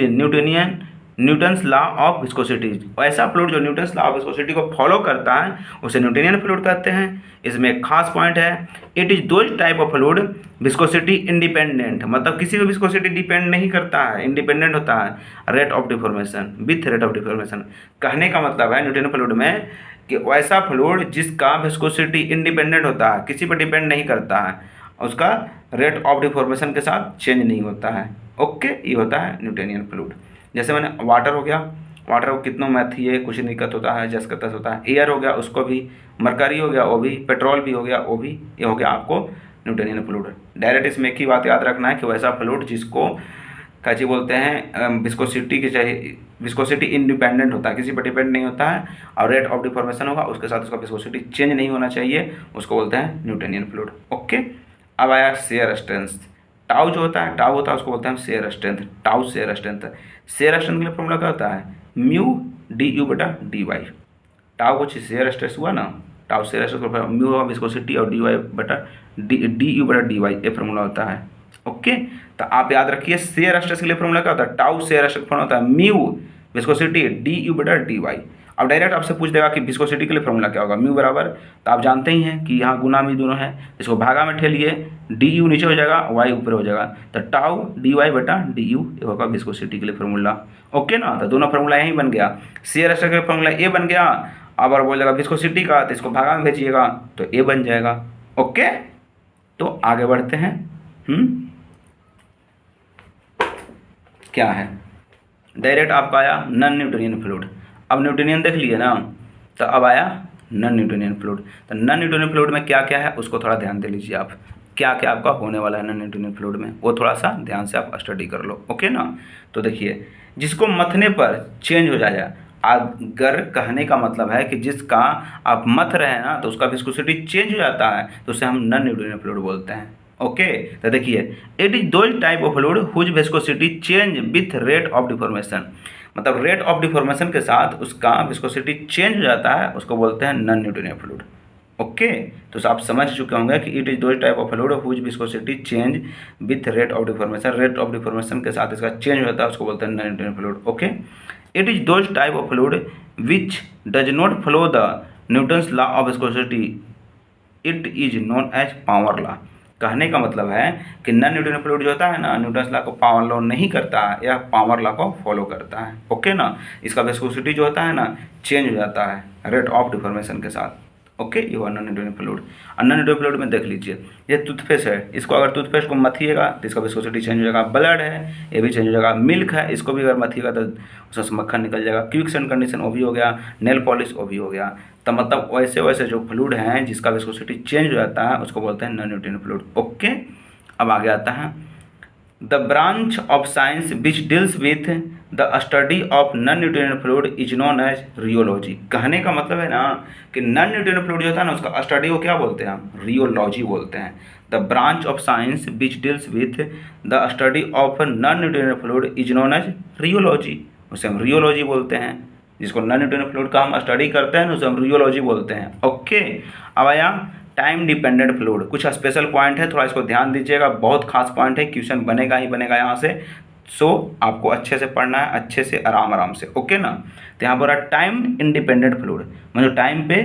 Newton's law of viscosity. ऐसा फ्लूइड जो न्यूटन्स लॉ ऑफ विस्कोसिटी को फॉलो करता है उसे न्यूटोनियन फ्लूइड कहते हैं। इसमें एक खास पॉइंट है, it is those type of fluid viscosity independent, मतलब किसी भी विस्कोसिटी डिपेंड नहीं करता है, इंडिपेंडेंट होता है rate of deformation, with rate of deformation. कहने का मतलब है न्यूटोनियन फ्लूइड में कि वैसा फ्लूइड जिसका विस्कोसिटी इंडिपेंडेंट होता है, किसी पर डिपेंड नहीं करता है, उसका रेट ऑफ डिफॉर्मेशन के साथ चेंज नहीं होता है। ओके, ये होता है न्यूटोनियन फ्लूइड। जैसे मैंने वाटर हो गया, वाटर को कितनों में थी है, कुछ दिक्कत होता है, जस का तस होता है। एयर हो गया उसको भी, मरकरी हो गया वो भी, पेट्रोल भी हो गया वो भी, ये हो गया आपको न्यूटोनियन फ्लूइड। डायरेक्ट इसमें एक ही बात याद रखना है कि वैसा फ्लूइड जिसको कैसे बोलते हैं विस्कोसिटी की चाहिए, विस्कोसिटी इंडिपेंडेंट होता है, किसी पर डिपेंड नहीं होता है, और रेट ऑफ डिफॉर्मेशन होगा उसके साथ उसका विस्कोसिटी चेंज नहीं होना चाहिए, उसको बोलते हैं न्यूटोनियन फ्लूइड। ओके, अब आया शेयर स्ट्रेंथ। टाउ जो होता है, टाउ होता है उसको बोलते हैं shear strength. Tau shear strength, shear strength के लिए फॉर्मूला क्या होता है, म्यू डी यू बटा डी वाई। टाउ कुछ शेयर स्ट्रेस हुआ ना, टाउ शेयर स्ट्रेस का म्यू होगा विस्कोसिटी और डी वाई बटा डी यू बटा डी वाई, ये फॉर्मूला होता है। ओके, तो आप याद रखिए शेयर स्ट्रेस के लिए फॉर्मूला क्या होता है, टाउ शेयर स्ट्रेस फॉर्मूला होता है म्यू विस्कोसिटी डी यू बटा डी वाई। अब डायरेक्ट आपसे पूछ देगा कि विस्कोसिटी के लिए फॉर्मूला क्या होगा, म्यू बराबर, तो आप जानते ही हैं कि यहाँ गुना में दोनों है, इसको भागा में ठेलिए, डी यू नीचे हो जाएगा, वाई ऊपर हो जाएगा, तो टाउ डी वाई बटा डी यू ये होगा विस्कोसिटी के लिए फॉर्मूला। ओके ना, तो दोनों फॉर्मूला यहीं बन गया, शेयर स्ट्रेस का फॉर्मूला ए बन गया, अब और बोलेगा विस्कोसिटी का, तो इसको भागा में भेजिएगा तो ए बन जाएगा। ओके, तो आगे बढ़ते हैं। क्या है, डायरेक्ट आपका आया नॉन न्यूटोनियन फ्लूइड। अब न्यूटोनियन देख लिए ना, तो अब आया नॉन न्यूटोनियन फ्लूइड। तो नॉन न्यूटोनियन फ्लूइड में क्या क्या है उसको थोड़ा ध्यान दे लीजिए आप, क्या क्या आपका होने वाला है नॉन न्यूटोनियन फ्लूइड में, वो थोड़ा सा ध्यान से आप स्टडी कर लो। ओके ना, तो देखिए जिसको मथने पर चेंज हो जाएगा, अगर कहने का मतलब है कि जिसका आप मथ रहे हैं ना तो उसका विस्कोसिटी चेंज हो जाता है, तो उसे हम नॉन न्यूटोनियन फ्लूइड बोलते हैं। ओके, तो देखिए it is those type of fluid whose viscosity change with rate of deformation, मतलब रेट ऑफ डिफॉर्मेशन के साथ उसका विस्कोसिटी चेंज हो जाता है, उसको बोलते हैं नॉन न्यूटोनियन फ्लूइड। ओके, तो आप समझ चुके होंगे कि it is those type of fluid whose viscosity change with rate of deformation, rate of deformation के साथ इसका चेंज होता है, उसको बोलते हैं non Newtonian fluid. Okay, it is those type of fluid which does not follow the Newton's law of viscosity, it is known as power law. कहने का मतलब है कि नॉन न्यूटोनियन फ्लूइड जो होता है ना, न्यूटन्स लॉ को पावर लॉ नहीं करता है, यह पावर लॉ को फॉलो करता है। ओके ना, इसका विस्कोसिटी जो होता है ना चेंज हो जाता है रेट ऑफ डिफॉर्मेशन के साथ। ओके, ये हुआ नॉन न्यूटोनियन फ्लूइड। और नॉन न्यूटोनियन फ्लूइड में देख लीजिए, ये टूथपेस्ट है, इसको अगर टूथपेस्ट को मथिएगा तो इसका विस्कोसिटी चेंज हो जाएगा। ब्लड है, ये भी चेंज हो जाएगा। मिल्क है, इसको भी अगर मथिएगा तो उससे मक्खन निकल जाएगा। क्विकसेंट कंडीशन वो भी हो गया, नेल पॉलिश वो भी हो गया। तो मतलब वैसे वैसे जो फ्लूइड हैं जिसका विस्कोसिटी चेंज हो जाता है उसको बोलते हैं नॉन न्यूटोनियन फ्लूइड। ओके, अब आगे आता है the branch of science which deals with the study of non Newtonian fluid is known as rheology. कहने का मतलब है ना कि नॉन न्यूटोनियन फ्लूइड जो होता है ना उसका स्टडी को क्या बोलते हैं हम, रियोलॉजी बोलते हैं। The branch of science which deals with the study of non Newtonian fluid is known as rheology, उसे हम रियोलॉजी बोलते हैं। जिसको नॉन न्यूटोनियन फ्लूइड का हम स्टडी करते हैं उसे हम रियोलॉजी बोलते हैं। ओके, अब आया टाइम डिपेंडेंट फ्लूइड। कुछ स्पेशल पॉइंट है, थोड़ा इसको ध्यान दीजिएगा, बहुत खास पॉइंट है, क्वेश्चन बनेगा ही बनेगा यहाँ से। सो आपको अच्छे से पढ़ना है, अच्छे से आराम से। ओके ना, तो यहाँ पर टाइम इंडिपेंडेंट फ्लूइड मतलब टाइम पे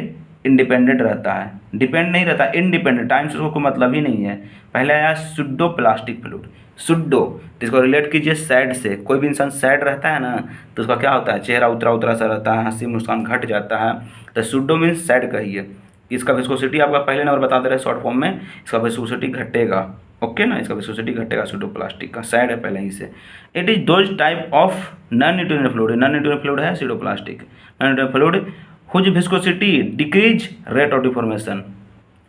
इंडिपेंडेंट रहता है, डिपेंड नहीं रहता, इंडिपेंडेंट, टाइम से उसको कोई मतलब ही नहीं है। पहले आया सुडो प्लास्टिक फ्लूइड। सुडो, तो इसको रिलेट कीजिए सैड से। कोई भी इंसान सैड रहता है ना तो उसका क्या होता है, चेहरा उतरा उतरा सा रहता है, हंसी मुस्कान घट जाता है। तो सुडो मीन्स सैड कहिए। इसका विस्कोसिटी आपका पहले नंबर बता दे रहे शॉर्ट फॉर्म में, इसका विस्कोसिटी घटेगा। ओके ना, इसका विस्कोसिटी घटेगा सुडो प्लास्टिक का, सैड है पहले ही से। It is those type of non Newtonian fluid, non Newtonian fluid है pseudoplastic, non Newtonian fluid whose viscosity decrease rate of deformation.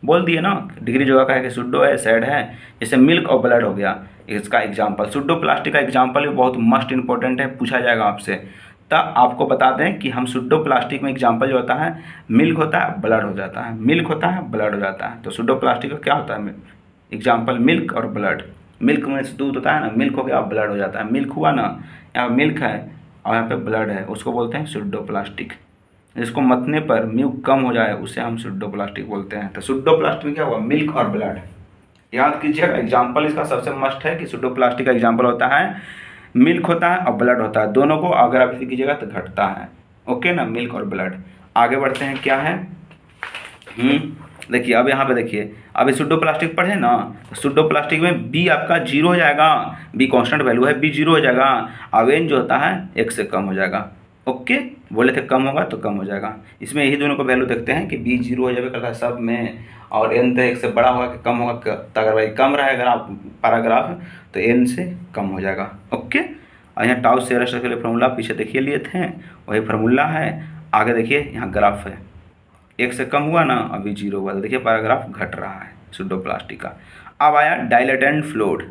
बोल दिए ना, डिग्री जगह का है कि सुडो है, सैड है, जैसे मिल्क और ब्लड हो गया। इसका एग्जाम्पल सुडो प्लास्टिक का एग्जाम्पल भी बहुत मस्ट इंपॉर्टेंट है, पूछा जाएगा आपसे। तब आपको बता दें कि हम सुडो प्लास्टिक में एग्जाम्पल जो होता है मिल्क होता है, ब्लड हो जाता है, मिल्क होता है, ब्लड हो जाता है। तो सुडो प्लास्टिक का क्या होता है एग्जाम्पल, मिल्क और ब्लड। मिल्क में दूध होता है ना, मिल्क हो गया और ब्लड हो जाता है। मिल्क हुआ ना, यहाँ मिल्क है और यहाँ पे ब्लड है, उसको बोलते हैं सुडो प्लास्टिक। जिसको मथने पर म्यूक कम हो जाए उसे हम सुडो प्लास्टिक बोलते हैं। तो सुडो प्लास्टिक में क्या हुआ, मिल्क और ब्लड। याद कीजिएगा, एग्जाम्पल इसका सबसे मस्ट है कि सुडो प्लास्टिक का एग्जाम्पल होता है मिल्क होता है और ब्लड होता है, दोनों को अगर आप इसे कीजिएगा तो घटता है। ओके ना, मिल्क और ब्लड। आगे बढ़ते हैं, क्या है देखिए अब यहाँ पे देखिए, अब सुडो प्लास्टिक पढ़े ना, तो सुडो प्लास्टिक में बी आपका 0 हो जाएगा, बी कांस्टेंट वैल्यू है, बी 0 हो जाएगा, और एन जो होता है 1 से कम हो जाएगा। ओके, बोले थे कम होगा तो कम हो जाएगा। इसमें यही दोनों को वैल्यू देखते हैं कि बी 0 हो जाएगा करता है सब में, और एन तो 1 से बड़ा होगा कि कम होगा। तो अगर भाई कम रहेगा आप पैराग्राफ तो एन से कम हो जाएगा। ओके, और यहाँ टाउ शेयर स्ट्रक्चर के लिए फार्मूला पीछे देखिए लिए थे, वही फार्मूला है। आगे देखिए यहाँ ग्राफ है, 1 से कम हुआ ना, अभी 0 हुआ, तो देखिए पैराग्राफ घट रहा है सुडोप्लास्टिक का। अब आया डायलेटेंट फ्लूइड,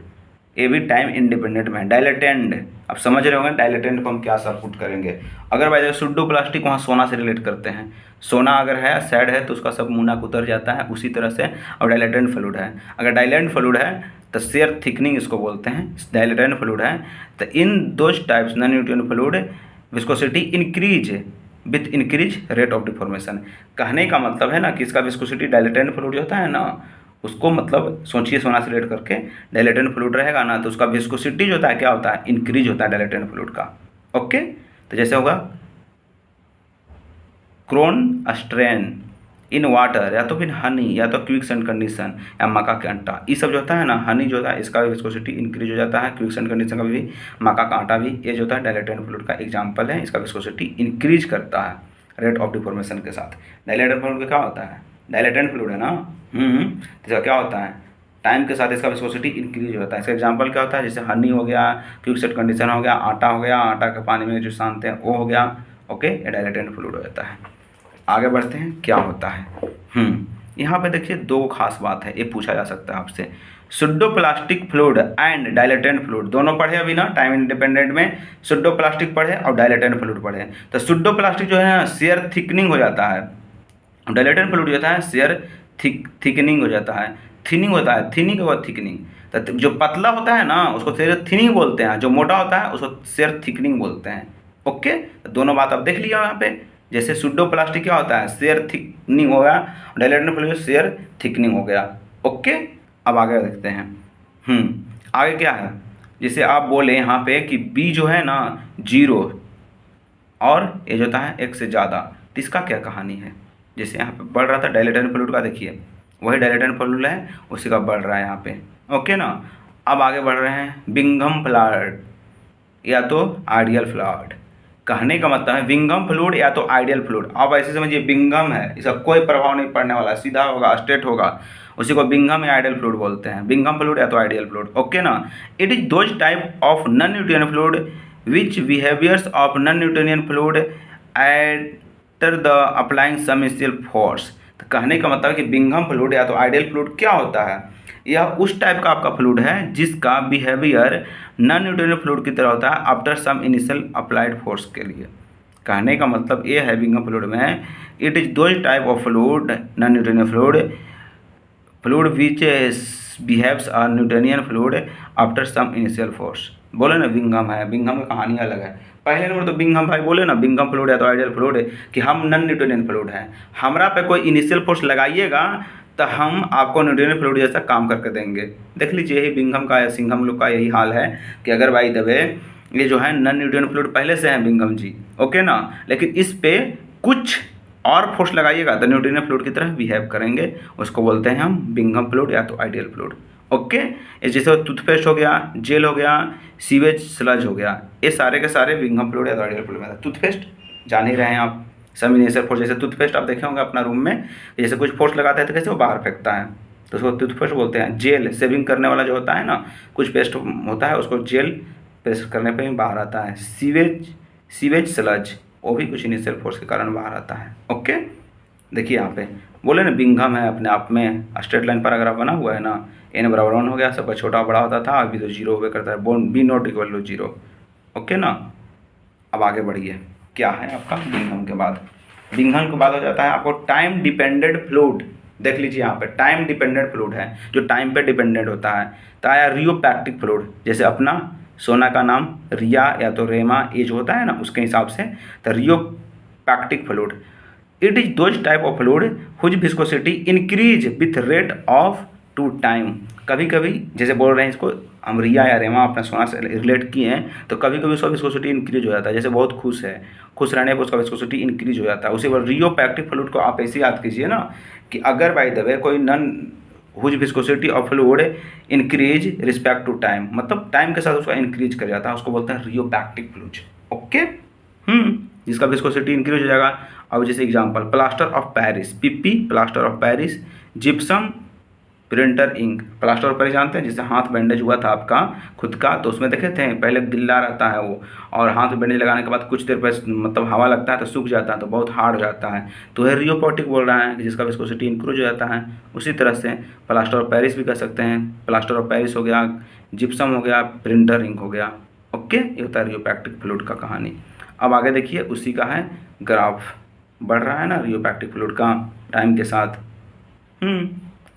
ये भी टाइम इंडिपेंडेंट में है। डायलेटेंट, अब समझ रहे होंगे डायलेटेंट को हम क्या सपोर्ट करेंगे। अगर भाई सुडोप्लास्टिक वहाँ सोना से रिलेट करते हैं, सोना अगर है सैड है तो उसका सब मुनाक उतर जाता है, उसी तरह से। और डायलेटेंट फ्लूइड है, अगर डायलेटेंट फ्लूइड है तो शेयर थिकनिंग इसको बोलते हैं, डायलेटेंट फ्लूइड है। तो in those types non Newtonian fluid viscosity increase with increase rate of deformation. कहने का मतलब है ना कि इसका विस्कोसिटी डायलेटेंट फ्लूइड जो होता है ना, उसको मतलब सोचिए सोना से रिलेट करके डायलेटेंट फ्लूइड रहेगा ना, तो उसका विस्कोसिटी जो होता है क्या होता है, इंक्रीज होता है डायलेटेंट फ्लूइड का। ओके, तो जैसे होगा क्रोन स्ट्रेन इन वाटर, या तो फिर हनी, या तो क्विकसेंट कंडीशन, या मक्का का आटा, ये सब जो होता है ना, हनी जो होता है इसका विस्कोसिटी इंक्रीज हो जाता है, क्विकसेंट कंडीशन का भी, मक्का का आटा भी, ये जो होता है डायलेटेंट फ्लूइड का एग्जाम्पल है, इसका विस्कोसिटी इंक्रीज करता है रेट ऑफ डिफॉर्मेशन के साथ। डायलेटेंट फ्लूइड का क्या होता है, डायलेटेंट फ्लूइड है ना, इसका क्या होता है, टाइम के साथ इसका विस्कोसिटी इंक्रीज होता है। इसका एग्जांपल क्या होता है, जैसे हनी हो गया, क्विकसेंट कंडीशन हो गया, आटा हो गया, आटा के पानी में जो शांत है वो हो गया। ओके, ये डायलेटेंट फ्लूइड हो जाता है। आगे बढ़ते हैं, क्या होता है। यहाँ पे देखिए 2 खास बात है, ये पूछा जा सकता है आपसे। सुडोप्लास्टिक फ्लूइड एंड डायलेटेंट फ्लूइड दोनों पढ़े अभी ना, टाइम इंडिपेंडेंट में सुडोप्लास्टिक पढ़े और डायलेटेंट फ्लूइड पढ़े। तो सुडोप्लास्टिक जो है शेयर थिकनिंग हो जाता है, डायलेटेंट फ्लूइड जो होता है शेयर थिकनिंग हो जाता है, थिनिंग होता है, थिनिंग के बाद थिकनिंग। तो जो पतला होता है ना उसको शेयर थिनिंग बोलते हैं, जो मोटा होता है उसको शेयर थिकनिंग बोलते हैं। ओके, तो दोनों बात आप देख लिया यहाँ पे। जैसे सुडोप्लास्टिक क्या होता है, शेयर थिकनिंग हो गया, डायलेटेंट फ्लूइड शेयर थिकनिंग हो गया। ओके, अब आगे देखते हैं। आगे क्या है, जैसे आप बोले यहाँ पे कि बी जो है ना 0 और ये जो होता है 1 से ज़्यादा, तो इसका क्या कहानी है। जैसे यहाँ पे बढ़ रहा था डायलेटेंट फ्लूइड का, देखिए वही डायलेटेंट फ्लूइड है, उसी का बढ़ रहा है यहाँ पे। ओके ना, अब आगे बढ़ रहे हैं बिंघम फ्लूइड या तो आइडियल फ्लूइड। कहने का मतलब है विंगम फ्लूइड या तो आइडियल फ्लूइड। आप ऐसे समझिए बिंगम है, इसका कोई प्रभाव नहीं पड़ने वाला, सीधा होगा, स्ट्रेट होगा, उसी को बिंगम या आइडियल फ्लूइड बोलते हैं, बिंगम फ्लूइड या तो आइडियल फ्लूइड। ओके ना, it is those type of non Newtonian fluid which behaviours of non Newtonian fluid after the applying some initial force. तो कहने का मतलब है कि बिंगम फ्लूइड या तो आइडियल फ्लूइड क्या होता है, यह उस टाइप का आपका फ्लूइड है जिसका बिहेवियर नॉन न्यूटोनियन फ्लूइड की तरह होता है after some initial applied force के लिए। कहने का मतलब ये है बिंगम फ्लूइड में, it is those type of fluid non Newtonian fluid which behaves a Newtonian fluid after some initial force. बोले ना बिंगम है, बिंगम की कहानी अलग है। पहले नंबर तो बिंगम भाई बोले ना, बिंगम फ्लूइड है तो आइडियल फ्लूइड कि हम नॉन न्यूटोनियन फ्लूइड हैं, हमरा पे कोई इनिशियल फोर्स लगाइएगा तो हम आपको न्यूटोनियन फ्लूइड जैसा काम करके देंगे। देख लीजिए यही बिंगम का या सिंघम लोग का यही हाल है कि अगर भाई दबे ये जो है नॉन न्यूटोनियन फ्लूइड पहले से हैं बिंगम जी, ओके ना, लेकिन इस पे कुछ और फोर्स लगाइएगा तो न्यूटोनियन फ्लूइड की तरह बिहेव करेंगे, उसको बोलते हैं हम बिंगम फ्लूइड या तो आइडियल फ्लूइड। ओके, ये जैसे टूथपेस्ट हो गया, जेल हो गया, सीवेज स्लज हो गया, ये सारे के सारे बिंगम फ्लूइड या तो आइडियल फ्लूइड में। टूथपेस्ट जान ही रहे हैं आप, सम इनिशियल फोर्स, जैसे टूथपेस्ट आप देखे होंगे अपना रूम में, जैसे कुछ फोर्स लगाता है तो कैसे वो बाहर फेंकता है, तो उसको टूथपेस्ट बोलते हैं। जेल सेविंग करने वाला जो होता है ना, कुछ पेस्ट होता है उसको जेल पेस्ट करने पे ही बाहर आता है। सीवेज स्लज वो भी कुछ इनिशियल फोर्स के कारण बाहर आता है। ओके, देखिए यहाँ पे बोले ना बिंघम है, अपने आप में स्ट्रेट लाइन पैराग्राफ बना हुआ है ना, n बराबर 1 हो गया, सब छोटा बड़ा होता था, अभी तो 0 हुआ करता है, B not equal to 0। Okay ना, अब आगे बढ़िए, क्या है आपका बिंघम के बाद, बिंघम के बाद हो जाता है आपको टाइम डिपेंडेंट फ्लूइड। देख लीजिए यहाँ पे टाइम डिपेंडेंट फ्लूइड है, जो टाइम पे डिपेंडेंट होता है। तो आया रियोपैक्टिक फ्लूइड, जैसे अपना सोना का नाम रिया या तो रेमा एज होता है ना, उसके हिसाब से। तो rheopectic fluid, it is those type of fluid whose viscosity increase with rate of to time. कभी कभी जैसे बोल रहे हैं इसको हम रिया या रेमा अपने सोना से रिलेट किए हैं, तो कभी कभी उसका विस्कोसिटी इंक्रीज हो जाता है, जैसे बहुत खुश है, खुश रहने पर उसका विस्कोसिटी इंक्रीज हो जाता है। उसी पर रियोपैक्टिक फ्लूइड को आप ऐसे याद कीजिए ना कि अगर बाय द वे कोई none whose viscosity of fluid increase respect to time, मतलब टाइम के साथ उसका इंक्रीज कर जाता है, उसको बोलते हैं रियोपैक्टिक फ्लूइड। ओके, जिसका विस्कोसिटी इंक्रीज हो जाएगा। अब जैसे example plaster of Paris, PP plaster of Paris, gypsum printer ink. Plaster of Paris जानते हैं, जिससे हाथ बैंडेज हुआ था आपका खुद का, तो उसमें देखे थे पहले गिल्ला रहता है वो, और हाथ में बैंडेज लगाने के बाद कुछ देर पर मतलब हवा लगता है तो सूख जाता है, तो बहुत हार्ड हो जाता है, तो है रियोपोटिक बोल रहा है कि जिसका विस्कोसिटी इंक्रीज हो जाता है। उसी तरह से प्लास्टर ऑफ पेरिस भी कर सकते हैं। प्लास्टर ऑफ पेरिस हो गया, जिप्सम हो गया, प्रिंटर इंक हो गया। ओके, ये होता है रियोपैक्टिक फ्लूइड का कहानी। अब आगे देखिए, उसी का है ग्राफ, बढ़ रहा है ना रियोपैक्टिक फ्लूइड का टाइम के साथ।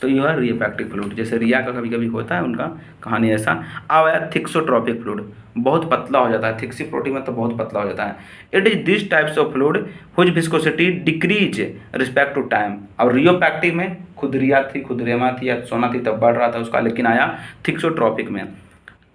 तो यह है रियोपैक्टिक फ्लूइड, जैसे रिया का कभी कभी होता है उनका कहानी ऐसा। अब आया थिक्सोट्रॉपिक फ्लूइड, बहुत पतला हो जाता है, थिक्सी में तो बहुत पतला हो जाता है। It is this types of fluid whose viscosity decrease respect to time. और रियोपैक्टिक में खुद रिया थी, खुद रेमा थी या सोना थी, तब बढ़ रहा था उसका, लेकिन आया थिक्सोट्रॉपिक में।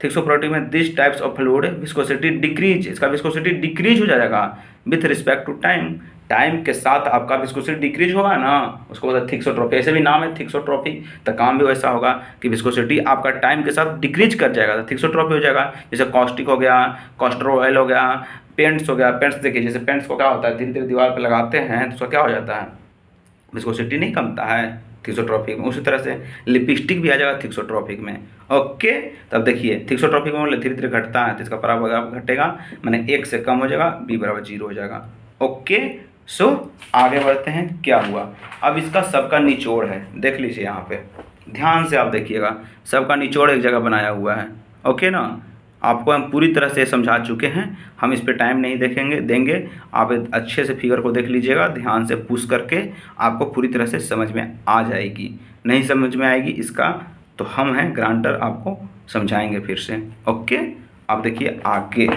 थिक्सोट्रॉपिक में this types of fluid viscosity decrease, इसका विस्कोसिटी डिक्रीज हो जाएगा with respect to time. Time के साथ आपका विस्कोसिटी डिक्रीज होगा ना, उसको बोलते हैं थिक्सोट्रॉपी। ऐसे भी नाम है थिक्सोट्रॉपी, तो काम भी वैसा होगा कि विस्कोसिटी आपका टाइम के साथ डिक्रीज कर जाएगा, तो थिक्सोट्रॉपी हो जाएगा। जैसे कॉस्टिक हो गया, कॉस्टर ऑयल हो गया, पेंट्स हो गया। पेंट्स देखिए, जैसे पेंट्स को क्या होता है, धीरे धीरे दीवार पर लगाते हैं तो उसका क्या हो जाता है, विस्कोसिटी नहीं कमता है थिक्सोट्रॉपिक में। उसी तरह से लिपस्टिक भी आ जाएगा थिक्सोट्रॉपिक में। ओके, तब देखिए थिक्सोट्रॉपिक में धीरे धीरे घटता है, तो इसका बराबर घटेगा, मैंने 1 से कम हो जाएगा, बी बराबर 0 हो जाएगा। ओके, सो आगे बढ़ते हैं, क्या हुआ। अब इसका सबका निचोड़ है, देख लीजिए यहाँ पे ध्यान से आप देखिएगा, सबका निचोड़ एक जगह बनाया हुआ है। ओके ना, आपको हम पूरी तरह से समझा चुके हैं, हम इस पे टाइम नहीं देंगे। आप अच्छे से फिगर को देख लीजिएगा, ध्यान से पुश करके आपको पूरी तरह से समझ में आ जाएगी। नहीं समझ में आएगी इसका तो हम हैं ग्रांटर, आपको समझाएंगे फिर से। ओके, अब देखिए आगे।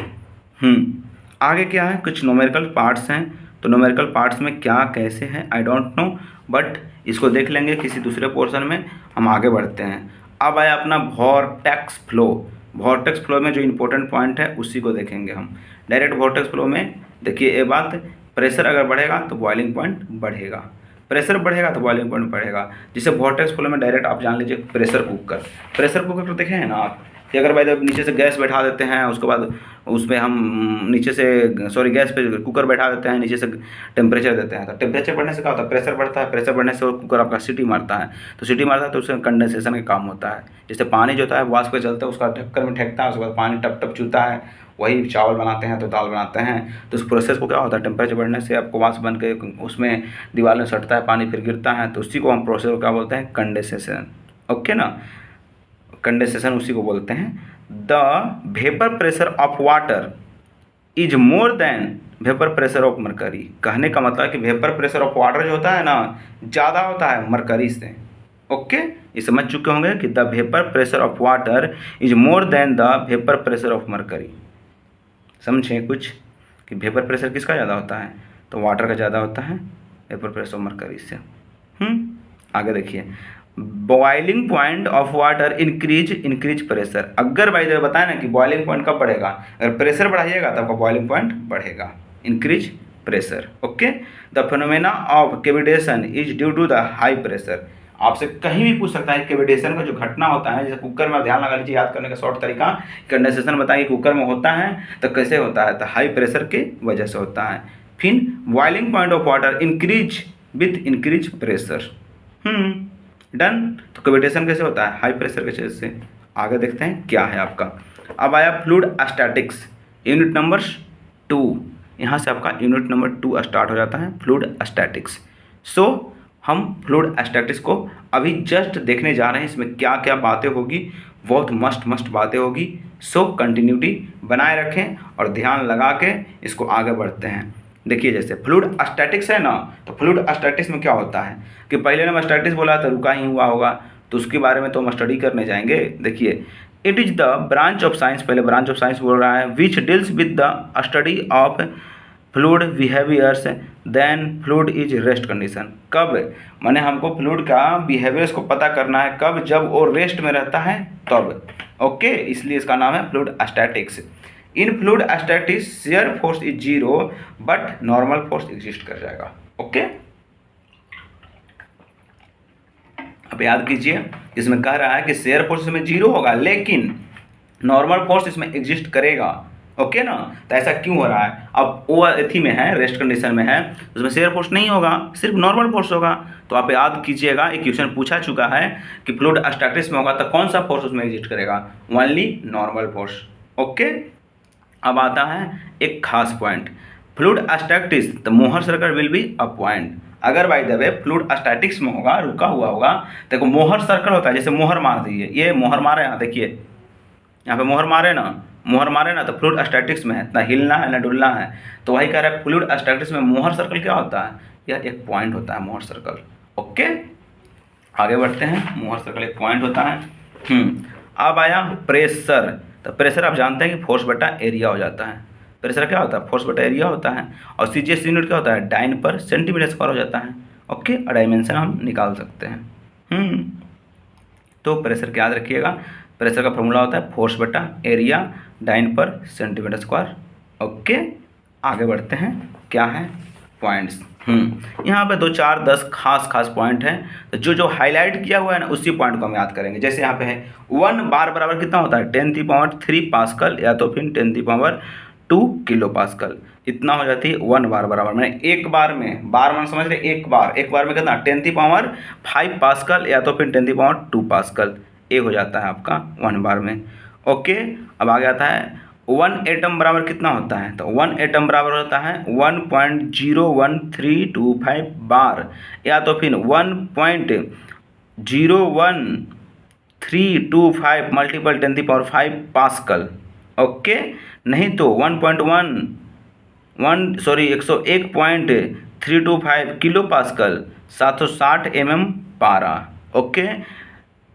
आगे क्या है, कुछ न्यूमेरिकल पार्ट्स हैं, तो न्यूमेरिकल पार्ट्स में क्या कैसे हैं आई डोंट नो, बट इसको देख लेंगे किसी दूसरे पोर्शन में। हम आगे बढ़ते हैं। अब आया अपना वॉर्टेक्स फ्लो। वॉर्टेक्स फ्लो में जो इंपॉर्टेंट पॉइंट है उसी को देखेंगे हम। डायरेक्ट वॉर्टेक्स फ्लो में देखिए ये बात, प्रेशर अगर बढ़ेगा तो बॉइलिंग पॉइंट बढ़ेगा, प्रेशर बढ़ेगा तो बॉइलिंग पॉइंट बढ़ेगा। जैसे वॉर्टेक्स फ्लो में डायरेक्ट आप जान लीजिए प्रेशर कुकर तो देखे हैं ना आप, कि अगर भाई नीचे से गैस बैठा देते हैं, उसके बाद उस पर हम नीचे से गैस पे कुकर बैठा देते हैं, नीचे से टेम्परेचर देते हैं, तो टेम्परेचर बढ़ने से क्या होता है, प्रेशर बढ़ता है, प्रेशर बढ़ने से कुकर आपका सीटी मारता है, तो सीटी मारता है तो उससे कंडेंसेशन का काम होता है। जैसे पानी जो होता है वाष्प पे चलता है, उसका ढक्कन में ठेकता है, उसके बाद पानी टप टप चूता है, वही चावल बनाते हैं तो दाल बनाते हैं। तो उस प्रोसेस को क्या होता है, टेम्परेचर बढ़ने से आपको वाष्प बन के उसमें दीवार में सटता है, पानी फिर गिरता है, तो उसी को हम प्रोसेस को क्या बोलते हैं, कंडेंसेशन। ओके ना, कंडेंसेशन उसी को बोलते हैं। The vapour pressure of water is more than vapour pressure of mercury. कहने का मतलब कि वेपर प्रेशर ऑफ वाटर जो होता है ना, ज़्यादा होता है मरकरी से। ओके, ये समझ चुके होंगे कि the vapour pressure of water is more than the vapour pressure of mercury. समझे कुछ कि वेपर प्रेशर किसका ज़्यादा होता है, तो वाटर का ज़्यादा होता है वेपर प्रेशर ऑफ मरकरी से। आगे देखिए, boiling point of water increase pressure. अगर भाई जब बताया ना कि बॉइलिंग पॉइंट कब बढ़ेगा, अगर प्रेशर बढ़ाइएगा तो आपका बॉइलिंग पॉइंट बढ़ेगा, increase pressure. Okay, the phenomena of cavitation is due to the high pressure. आपसे कहीं भी पूछ सकता है कैविटेशन का जो घटना होता है, जैसे कुकर में ध्यान लगा लीजिए, याद करने का शॉर्ट तरीका, कंडेंसेशन बताइए कुकर में होता है तो कैसे होता है, तो हाई प्रेशर की वजह से होता है। फिर boiling point of water increase with increase pressure. Done. तो कैविटेशन कैसे होता है, हाई प्रेशर के वजह से। आगे देखते हैं क्या है आपका। अब आया फ्लूइड स्टैटिक्स, यूनिट नंबर 2। यहाँ से आपका यूनिट नंबर 2 स्टार्ट हो जाता है, फ्लूइड स्टैटिक्स। सो हम फ्लूइड स्टैटिक्स को अभी जस्ट देखने जा रहे हैं, इसमें क्या क्या बातें होगी, बहुत मस्त बातें होगी। सो कंटिन्यूटी बनाए रखें और ध्यान लगा के इसको आगे बढ़ते हैं। देखिए जैसे फ्लूइड स्टैटिक्स है ना, तो फ्लूइड स्टैटिक्स में क्या होता है कि पहले ना स्टैटिक्स बोला तो रुका ही हुआ होगा, तो उसके बारे में तो हम स्टडी करने जाएंगे। देखिए, it is the branch of science, पहले ब्रांच ऑफ साइंस बोल रहा है, which deals with the study of fluid behaviours then fluid is rest condition. कब माने हमको फ्लूइड का बिहेवियर्स को पता करना है, कब, जब वो रेस्ट में रहता है तब। ओके, इसलिए इसका नाम है fluid statics. In fluid statics shear force is 0 but normal force exist कर जाएगा। ओके, अब याद कीजिए, इसमें कह रहा है कि शेयर फोर्स इसमें 0 होगा लेकिन नॉर्मल फोर्स इसमें एग्जिस्ट करेगा। ओके ना। तो ऐसा क्यों हो रहा है, अब वो एथी में है, रेस्ट कंडीशन में है, उसमें शेयर फोर्स नहीं होगा, सिर्फ नॉर्मल फोर्स होगा। तो आप याद कीजिएगा, एक क्वेश्चन पूछा चुका है कि फ्लूइड स्टैटिक्स में होगा तो कौन सा फोर्स उसमें एग्जिस्ट करेगा, ओनली नॉर्मल फोर्स। ओके, अब आता है एक खास point, fluid statics the Mohr circle will be a point. अगर by the way fluid statics में होगा, रुका हुआ होगा, देखो मोहर सर्कल होता है, जैसे मोहर मार दिए, ये मोहर मारे, यहाँ देखिए, यहाँ पे मोहर मारे ना, मोहर मारे ना, तो फ्लूइड स्टैटिक्स में है, ना हिलना है ना डुलना है। तो वही कह रहा है फ्लूइड स्टैटिक्स में मोहर सर्कल क्या होता है, यह एक पॉइंट होता है मोहर सर्कल। ओके, आगे बढ़ते हैं, मोहर सर्कल एक पॉइंट होता है। अब आया प्रेशर। तो प्रेशर आप जानते हैं कि फोर्स बटा एरिया हो जाता है। प्रेशर क्या होता है, फोर्स बटा एरिया होता है। और सीजीएस यूनिट क्या होता है, डाइन पर सेंटीमीटर स्क्वायर हो जाता है। ओके, और डायमेंशन हम निकाल सकते हैं। तो प्रेशर क्या याद रखिएगा, प्रेशर का फॉर्मूला होता है फोर्स बटा एरिया डाइन पर सेंटीमीटर स्क्वायर। ओके, आगे बढ़ते हैं, क्या है पॉइंट्स। यहाँ पे 2 4 10 खास पॉइंट हैं, तो जो हाईलाइट किया हुआ है ना, उसी पॉइंट को हम याद करेंगे। जैसे यहाँ पे है 1 बार बराबर कितना होता है, 10⁻³ पास्कल, या तो फिर 10⁻² किलो पास्कल, इतना हो जाती है 1 बार बराबर। मैंने एक बार में, बार मान समझ रहे, एक बार में कितना 10⁵ पास्कल, या तो फिर 10⁻² पास्कल, ये हो जाता है आपका 1 बार में। ओके, अब आगे आता है 1 एटम बराबर कितना होता है, तो 1 एटम बराबर होता है 1.01325 बार, या तो फिर 1.01325 मल्टीपल 10⁵ पास्कल। ओके, नहीं तो 101.325 किलो पास्कल, 760 पारा। Okay,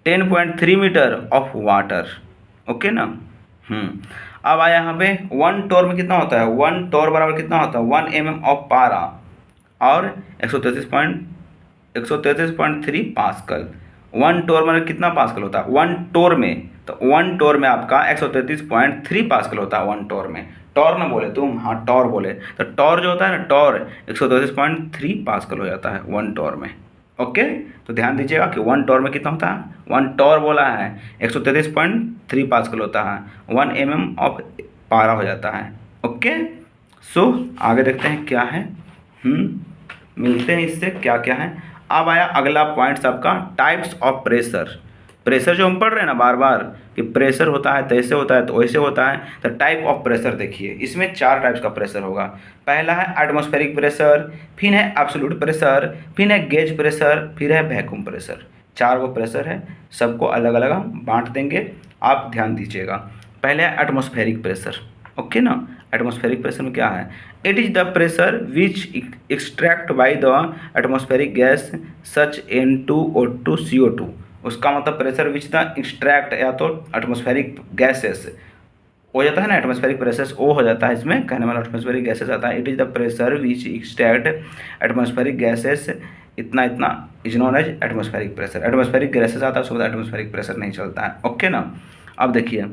10.3 metre of water. Okay ना। अब आया यहाँ पे 1 टोर में कितना होता है, 1 टोर बराबर कितना होता है 1 mm ऑफ पारा, और 133.3 पास्कल। 1 टोर में कितना पास्कल होता है 1 टोर में, तो 1 टोर में आपका 133.3 पास्कल होता है 1 टोर में। टॉर ना बोले तुम, हाँ टॉर बोले, तो टॉर जो होता है ना, टॉर 133.3 पास्कल हो जाता है 1 टोर में। ओके, तो ध्यान दीजिएगा कि 1 टॉर में कितना होता है, 1 टॉर बोला है 133.3 पास्कल होता है, 1 mm ऑफ पारा हो जाता है। ओके, सो आगे देखते हैं क्या है, मिलते हैं इससे क्या क्या है। अब आया अगला पॉइंट आपका, टाइप्स ऑफ प्रेशर। प्रेशर जो हम पढ़ रहे हैं ना बार बार, कि प्रेशर होता है तो ऐसे होता है तो वैसे होता है, तो टाइप ऑफ प्रेशर देखिए, इसमें 4 टाइप्स का प्रेशर होगा। पहला है एटमॉस्फेरिक प्रेशर, फिर है एब्सोल्यूट प्रेशर, फिर है गेज प्रेशर, फिर है वैक्यूम प्रेशर। 4 वो प्रेशर है, सबको अलग अलग हम बांट देंगे, आप ध्यान दीजिएगा। पहले है एटमॉस्फेरिक प्रेशर। ओके ना, एटमॉस्फेरिक प्रेशर में क्या है, it is the pressure which extract by the atmospheric gas such N2O2 CO2। उसका मतलब प्रेशर विच द एक्सट्रैक्ट, या तो एटमॉस्फेरिक गैसेस हो जाता है ना, एटमॉस्फेरिक प्रेशर वो हो जाता है, इसमें कहने वाला एटमॉस्फेरिक गैसेस आता है। It is the pressure which extract atmospheric gases, इतना is known as atmospheric pressure. Atmospheric gases आता है, उसके बाद एटमॉस्फेरिक प्रेशर नहीं चलता है। ओके ना। अब देखिए,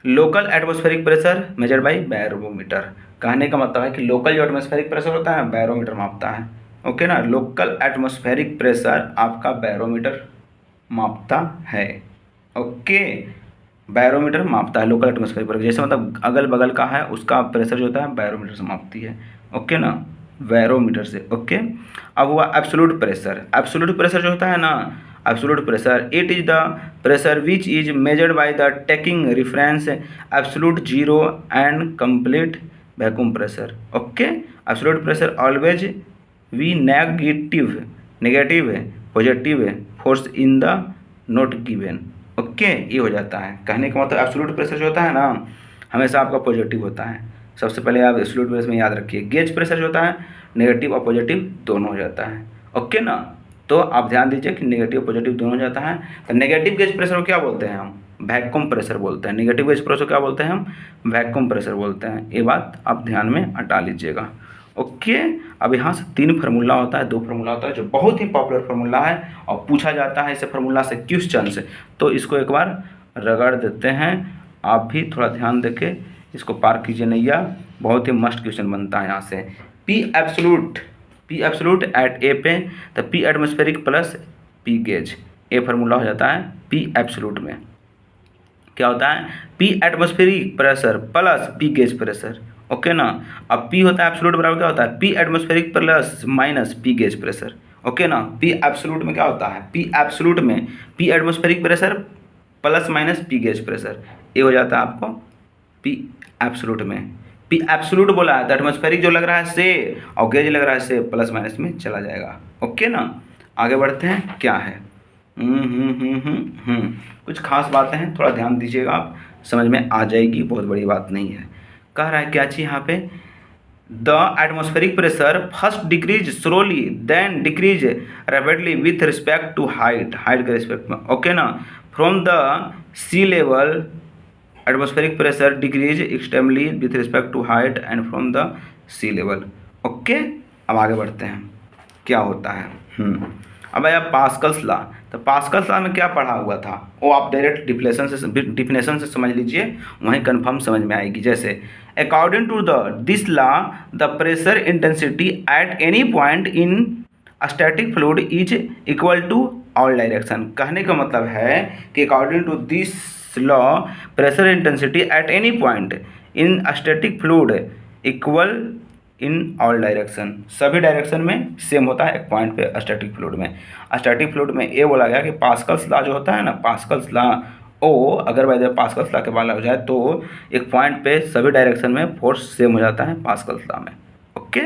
local atmospheric pressure measured by barometer. कहने का मतलब है कि लोकल जो एटमॉस्फेरिक प्रेशर होता है बैरोमीटर मापता है। ओके ना, लोकल एटमॉस्फेरिक प्रेशर आपका बैरोमीटर मापता है। ओके, बैरोमीटर मापता है लोकल एटमॉस्फेरिक प्रेशर, जैसे मतलब अगल बगल का है उसका प्रेशर जो होता है बैरोमीटर से मापती है। ओके ना, बैरोमीटर से। ओके, अब हुआ एब्सोल्यूट प्रेशर। एब्सोल्यूट प्रेशर जो होता है ना, absolute pressure, it is the pressure which is measured by the taking reference absolute zero and complete vacuum pressure. Okay, absolute pressure always we negative positive force in the not given. Okay, ये हो जाता है। कहने का मतलब absolute pressure जो होता है ना, हमेशा आपका पॉजिटिव होता है। सबसे पहले आप एब्सोल्यूट प्रेशर में याद रखिए। गेज प्रेशर जो होता है नेगेटिव और पॉजिटिव दोनों हो जाता है। ओके ना, तो आप ध्यान दीजिए कि नेगेटिव पॉजिटिव दोनों हो जाता है। तो नेगेटिव गेज प्रेशर को क्या बोलते हैं हम, वैक्यूम प्रेशर बोलते हैं। नेगेटिव गेज प्रेशर क्या बोलते हैं हम, वैक्यूम प्रेशर बोलते हैं। ये बात आप ध्यान में हटा लीजिएगा। ओके, अब यहाँ से 3 फार्मूला होता है, 2 फार्मूला होता है, जो बहुत ही पॉपुलर फार्मूला है और पूछा जाता है इसे फार्मूला से क्वेश्चन से। तो इसको एक बार रगड़ देते हैं, आप भी थोड़ा ध्यान देके इसको पार कीजिए नैया, बहुत ही मस्त क्वेश्चन बनता है यहाँ से। पी एब्सोल्यूट एट ए पे, तो P atmospheric plus P gauge, a formula हो जाता है पी एब्सोल्यूट में। क्या होता है, P atmospheric pressure plus P gauge pressure, okay ना। अब पी होता है एब्सोल्यूट बराबर क्या होता है, P atmospheric plus minus P gauge pressure, okay ना। पी एब्सोल्यूट में क्या होता है, पी एब्सोल्यूट में P atmospheric pressure plus minus P gauge pressure, ये हो जाता है आपको पी एब्सोल्यूट में। पी एब्सोल्यूट बोला है तो एटमॉस्फेरिक जो लग रहा है से और गेज लग रहा है से प्लस माइनस में चला जाएगा, ओके ना। आगे बढ़ते हैं, क्या है कुछ खास बातें हैं, थोड़ा ध्यान दीजिएगा, आप समझ में आ जाएगी, बहुत बड़ी बात नहीं है। कह रहा है क्या चीज़ यहाँ पे, the atmospheric pressure first decrease slowly then decrease rapidly with respect to height, height के रिस्पेक्ट में, ओके ना। From the sea level atmospheric pressure decrease extremely with respect to height and from the sea level, okay. अब आगे बढ़ते हैं, क्या होता है। अब आया पास्कल्स लॉ, तो पास्कल्स लॉ में क्या पढ़ा हुआ था वो आप डायरेक्ट डिफिनेशन से समझ लीजिए, वहीं कंफर्म समझ में आएगी। जैसे according to the this law the pressure intensity at any point in static fluid is equal to all direction. कहने का मतलब है कि according to this law pressure intensity at any point in static fluid equal in all direction, सभी direction में same होता है एक पॉइंट पे स्टैटिक फ्लूइड में। स्टैटिक फ्लूइड में ये बोला गया कि पास्कल्स लॉ जो होता है ना, पास्कल्स लॉ ओ अगर बाय द पास्कल्स लॉ के बारे हो जाए तो एक पॉइंट पे सभी डायरेक्शन में फोर्स सेम हो जाता है पास्कल्स लॉ में, ओके।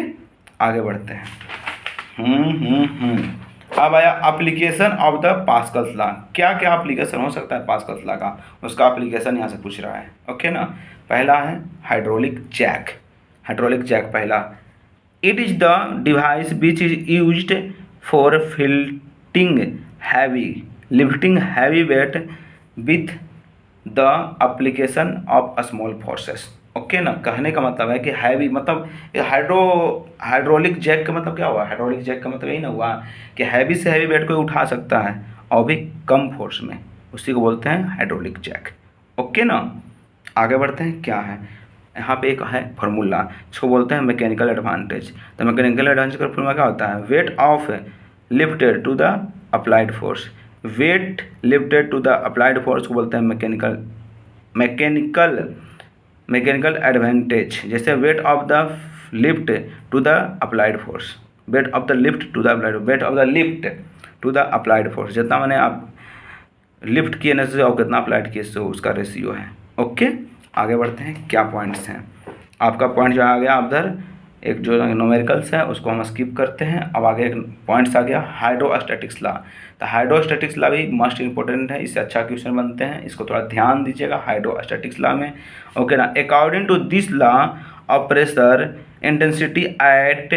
आगे बढ़ते हैं। अब आया application of the Pascal's law, क्या क्या एप्लीकेशन हो सकता है पास्कल्स लॉ का, उसका एप्लीकेशन यहाँ से पूछ रहा है, ओके ना। पहला है हाइड्रोलिक जैक, हाइड्रोलिक जैक पहला, it is the device which is used for lifting heavy weight with the application of small forces, okay ना। कहने का मतलब है कि हैवी मतलब हाइड्रोलिक जैक का मतलब क्या हुआ, हाइड्रोलिक जैक का मतलब यही ना हुआ कि हैवी से हैवी वेट को उठा सकता है और भी कम फोर्स में, उसी को बोलते हैं हाइड्रोलिक जैक, ओके ना। आगे बढ़ते हैं, क्या है यहाँ पे एक है फार्मूला जिसको बोलते हैं मैकेनिकल एडवांटेज। तो मैकेनिकल एडवांटेज का फार्मूला क्या होता है, weight of lifted to the applied force, weight lifted to the applied force को बोलते हैं मैकेनिकल एडवांटेज। जैसे weight of the lift to the applied force, weight of the lift to the applied, weight of the lift to the applied force, जितना मैंने आप lift किए ना से और कितना अप्लाइड किए से उसका रेशियो है, ओके। आगे बढ़ते हैं, क्या पॉइंट्स हैं, आपका पॉइंट जो आ गया उधर एक जो न्यूमेरिकल्स है उसको हम स्किप करते हैं। अब आगे एक पॉइंट्स आ गया हाइड्रोस्टैटिक्स लॉ, तो हाइड्रोस्टैटिक्स लॉ भी मस्ट इंपॉर्टेंट है, इससे अच्छा क्वेश्चन बनते हैं, इसको थोड़ा ध्यान दीजिएगा हाइड्रोस्टैटिक्स लॉ में, ओके ना। According to this law of pressure intensity at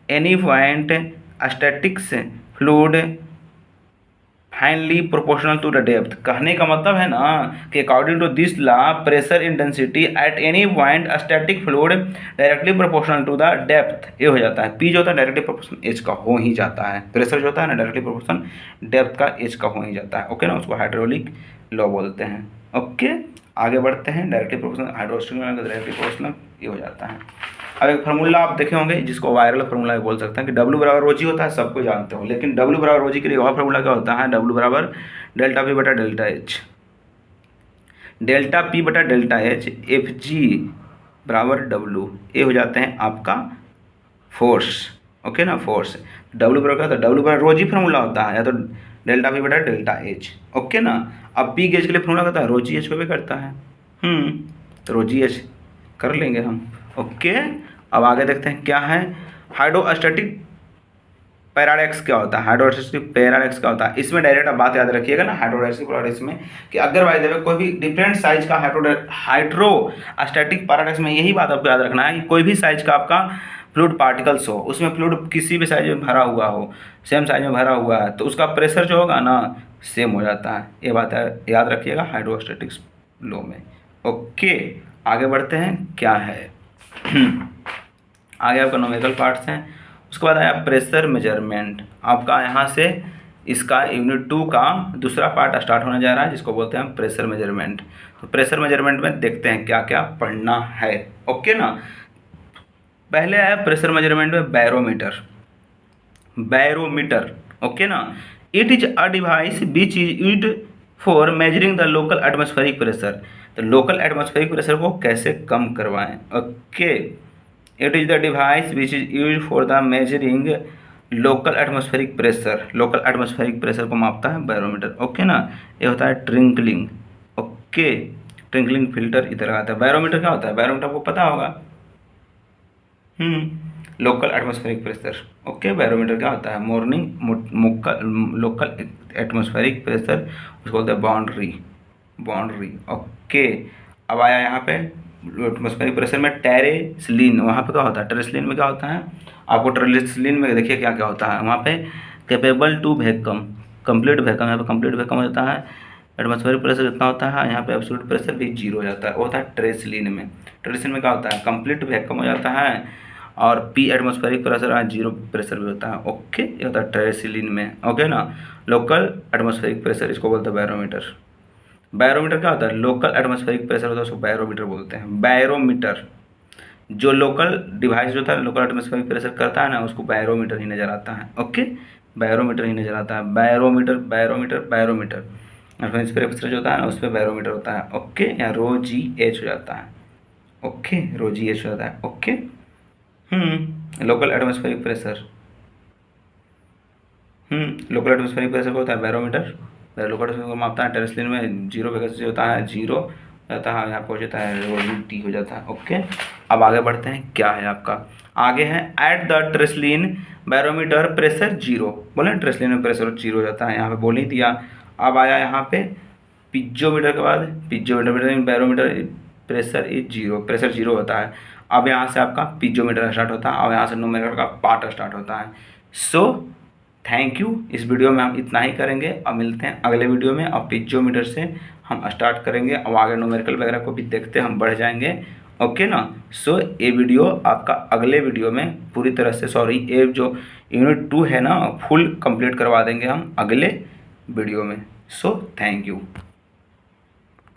any point statics fluid finally proportional to the depth. कहने का मतलब है ना कि according to this law pressure intensity at any point static fluid directly proportional to the depth, ये हो जाता है, पी जो होता है डायरेक्टली प्रोपोर्शनल एच का हो ही जाता है, प्रेशर जो होता है ना डायरेक्टली प्रोपोर्शनल डेप्थ का एच का हो ही जाता है, ओके ना। उसको हाइड्रोलिक लॉ बोलते हैं, ओके। आगे बढ़ते हैं, directly proportional hydrostatic directly proportional ये हो जाता है। अब एक फार्मूला आप देखे होंगे जिसको वायरल फार्मूला भी बोल सकते हैं कि W बराबर रोजी होता है, सबको जानते हो, लेकिन W बराबर रोजी के लिए और फार्मूला क्या होता है, W बराबर डेल्टा पी बटा डेल्टा एच, डेल्टा पी बटा डेल्टा एच एफ जी बराबर W, ये हो जाते हैं आपका फोर्स, ओके ना, फोर्स। W बराबर क्या होता है, W बराबर रोजी फार्मूला होता है, या तो डेल्टा पी बटा डेल्टा एच, ओके ना। अब पी गेज के लिए फार्मूला होता है रोजी एच को भी करता है, तो रोजी एच कर लेंगे हम, ओके। अब आगे देखते हैं, क्या है हाइड्रोस्टैटिक पैराडॉक्स क्या होता है, हाइड्रोस्टैटिक पैराडॉक्स क्या होता है। इसमें डायरेक्ट आप बात याद रखिएगा ना हाइड्रोस्टैटिक पैराडॉक्स में कि अगर बाय द वे कोई भी डिफरेंट साइज का हाइड्रोस्टैटिक पैराडॉक्स में यही बात आपको याद रखना है कि कोई भी साइज का आपका फ्लूइड पार्टिकल्स हो, उसमें फ्लूइड किसी भी साइज में भरा हुआ हो, सेम साइज में भरा हुआ है, तो उसका प्रेशर जो होगा ना सेम हो जाता है, ये बात याद रखिएगा हाइड्रोस्टैटिक्स लॉ में, ओके। आगे बढ़ते हैं, क्या है आगे आपका न्यूमेरिकल पार्ट्स हैं, उसके बाद आया प्रेशर मेजरमेंट। आपका यहाँ से इसका यूनिट 2 का दूसरा पार्ट स्टार्ट होने जा रहा है जिसको बोलते हैं प्रेशर मेजरमेंट। तो प्रेशर मेजरमेंट में देखते हैं क्या क्या पढ़ना है, ओके ना। पहले आया प्रेशर मेजरमेंट में बैरोमीटर, ओके ना। It is a device which is used for measuring the local atmospheric pressure, तो लोकल एटमॉस्फेरिक प्रेशर को कैसे कम करवाएं। Okay, it is the device which is use for the measuring local atmospheric pressure, local atmospheric pressure को मापता है barometer. Okay ना, ये होता है ट्रिंकलिंग। ओके, ट्रिंकलिंग फिल्टर इधर आता है। बैरोमीटर क्या होता है, बैरोमीटर आपको पता होगा, local atmospheric pressure. Okay, barometer क्या होता है, लोकल एटमॉस्फेरिक प्रेशर, उसको बोलते हैं बाउंड्री, बाउंड्री। ओके, अब आया यहाँ पे एटमॉस्फेरिक प्रेशर में टेरेसलिन, वहाँ पे क्या होता है, टेरेसलिन में क्या होता है, आपको टेरेसलिन में देखिए क्या क्या होता है वहाँ पे, capable to vacuum, complete vacuum, यहाँ पे कंप्लीट वैक्यूम हो जाता है, एटमॉस्फेरिक प्रेशर कितना होता है, यहाँ पे एब्सोल्यूट प्रेशर भी 0 हो जाता है, वो होता है टेरेसलिन में। टेरेसलिन में क्या होता है, कंप्लीट वैक्यूम हो जाता है, और पी एटमॉस्फेरिक प्रेशर 0 प्रेशर भी होता है। ओके, ये होता है टेरेसलिन में। ओके ना, लोकल एटमॉस्फेरिक प्रेशर, इसको बोलते हैं बैरोमीटर। बैरोमीटर क्या होता है, लोकल एटमॉस्फेरिक प्रेशर होता है, उसको बैरोमीटर बोलते हैं। बैरोमीटर जो लोकल डिवाइस जो था लोकल एटमॉस्फेरिक प्रेशर करता है ना, उसको बैरोमीटर ही नज़र आता है। ओके, बैरोमीटर ही नज़र आता है, barometer barometer barometer. Atmospheric pressure जो होता है ना, उस पर बैरोमीटर होता है। ओके, या रो जी एच हो जाता है। ओके, रो जी एच हो जाता है। Okay, local atmospheric pressure, local atmospheric pressure को होता है बैरोमीटर। लोकल एटमॉस्फेरिक को मापता है, टेरेसलिन में 0 वैकेंसी होता है, 0 जाता है, यहाँ पे हो जाता है रो टी हो जाता है। ओके, अब आगे बढ़ते हैं, क्या है आपका आगे है, एट द टेरेसलिन बैरोमीटर प्रेशर 0, बोले टेरेसलिन में प्रेशर 0 हो जाता है, यहाँ पे बोल ही दिया। अब आया यहाँ पे पिज्जोमीटर के बाद, पिज्जोमीटर बैरोमीटर प्रेशर इज 0, प्रेशर 0 होता है। अब यहाँ से आपका पिज्जोमीटर स्टार्ट होता है, अब यहाँ से न्यूमेरिकल का पार्ट स्टार्ट होता है। सो थैंक यू, इस वीडियो में हम इतना ही करेंगे, अब मिलते हैं अगले वीडियो में। अब पिज्जोमीटर से हम स्टार्ट करेंगे, अब आगे न्यूमेरिकल वगैरह को भी देखते हम बढ़ जाएंगे। ओके ना, सो ये वीडियो आपका अगले वीडियो में पूरी तरह से, सॉरी ये जो यूनिट 2 है ना, फुल कंप्लीट करवा देंगे हम अगले वीडियो में। So thank you.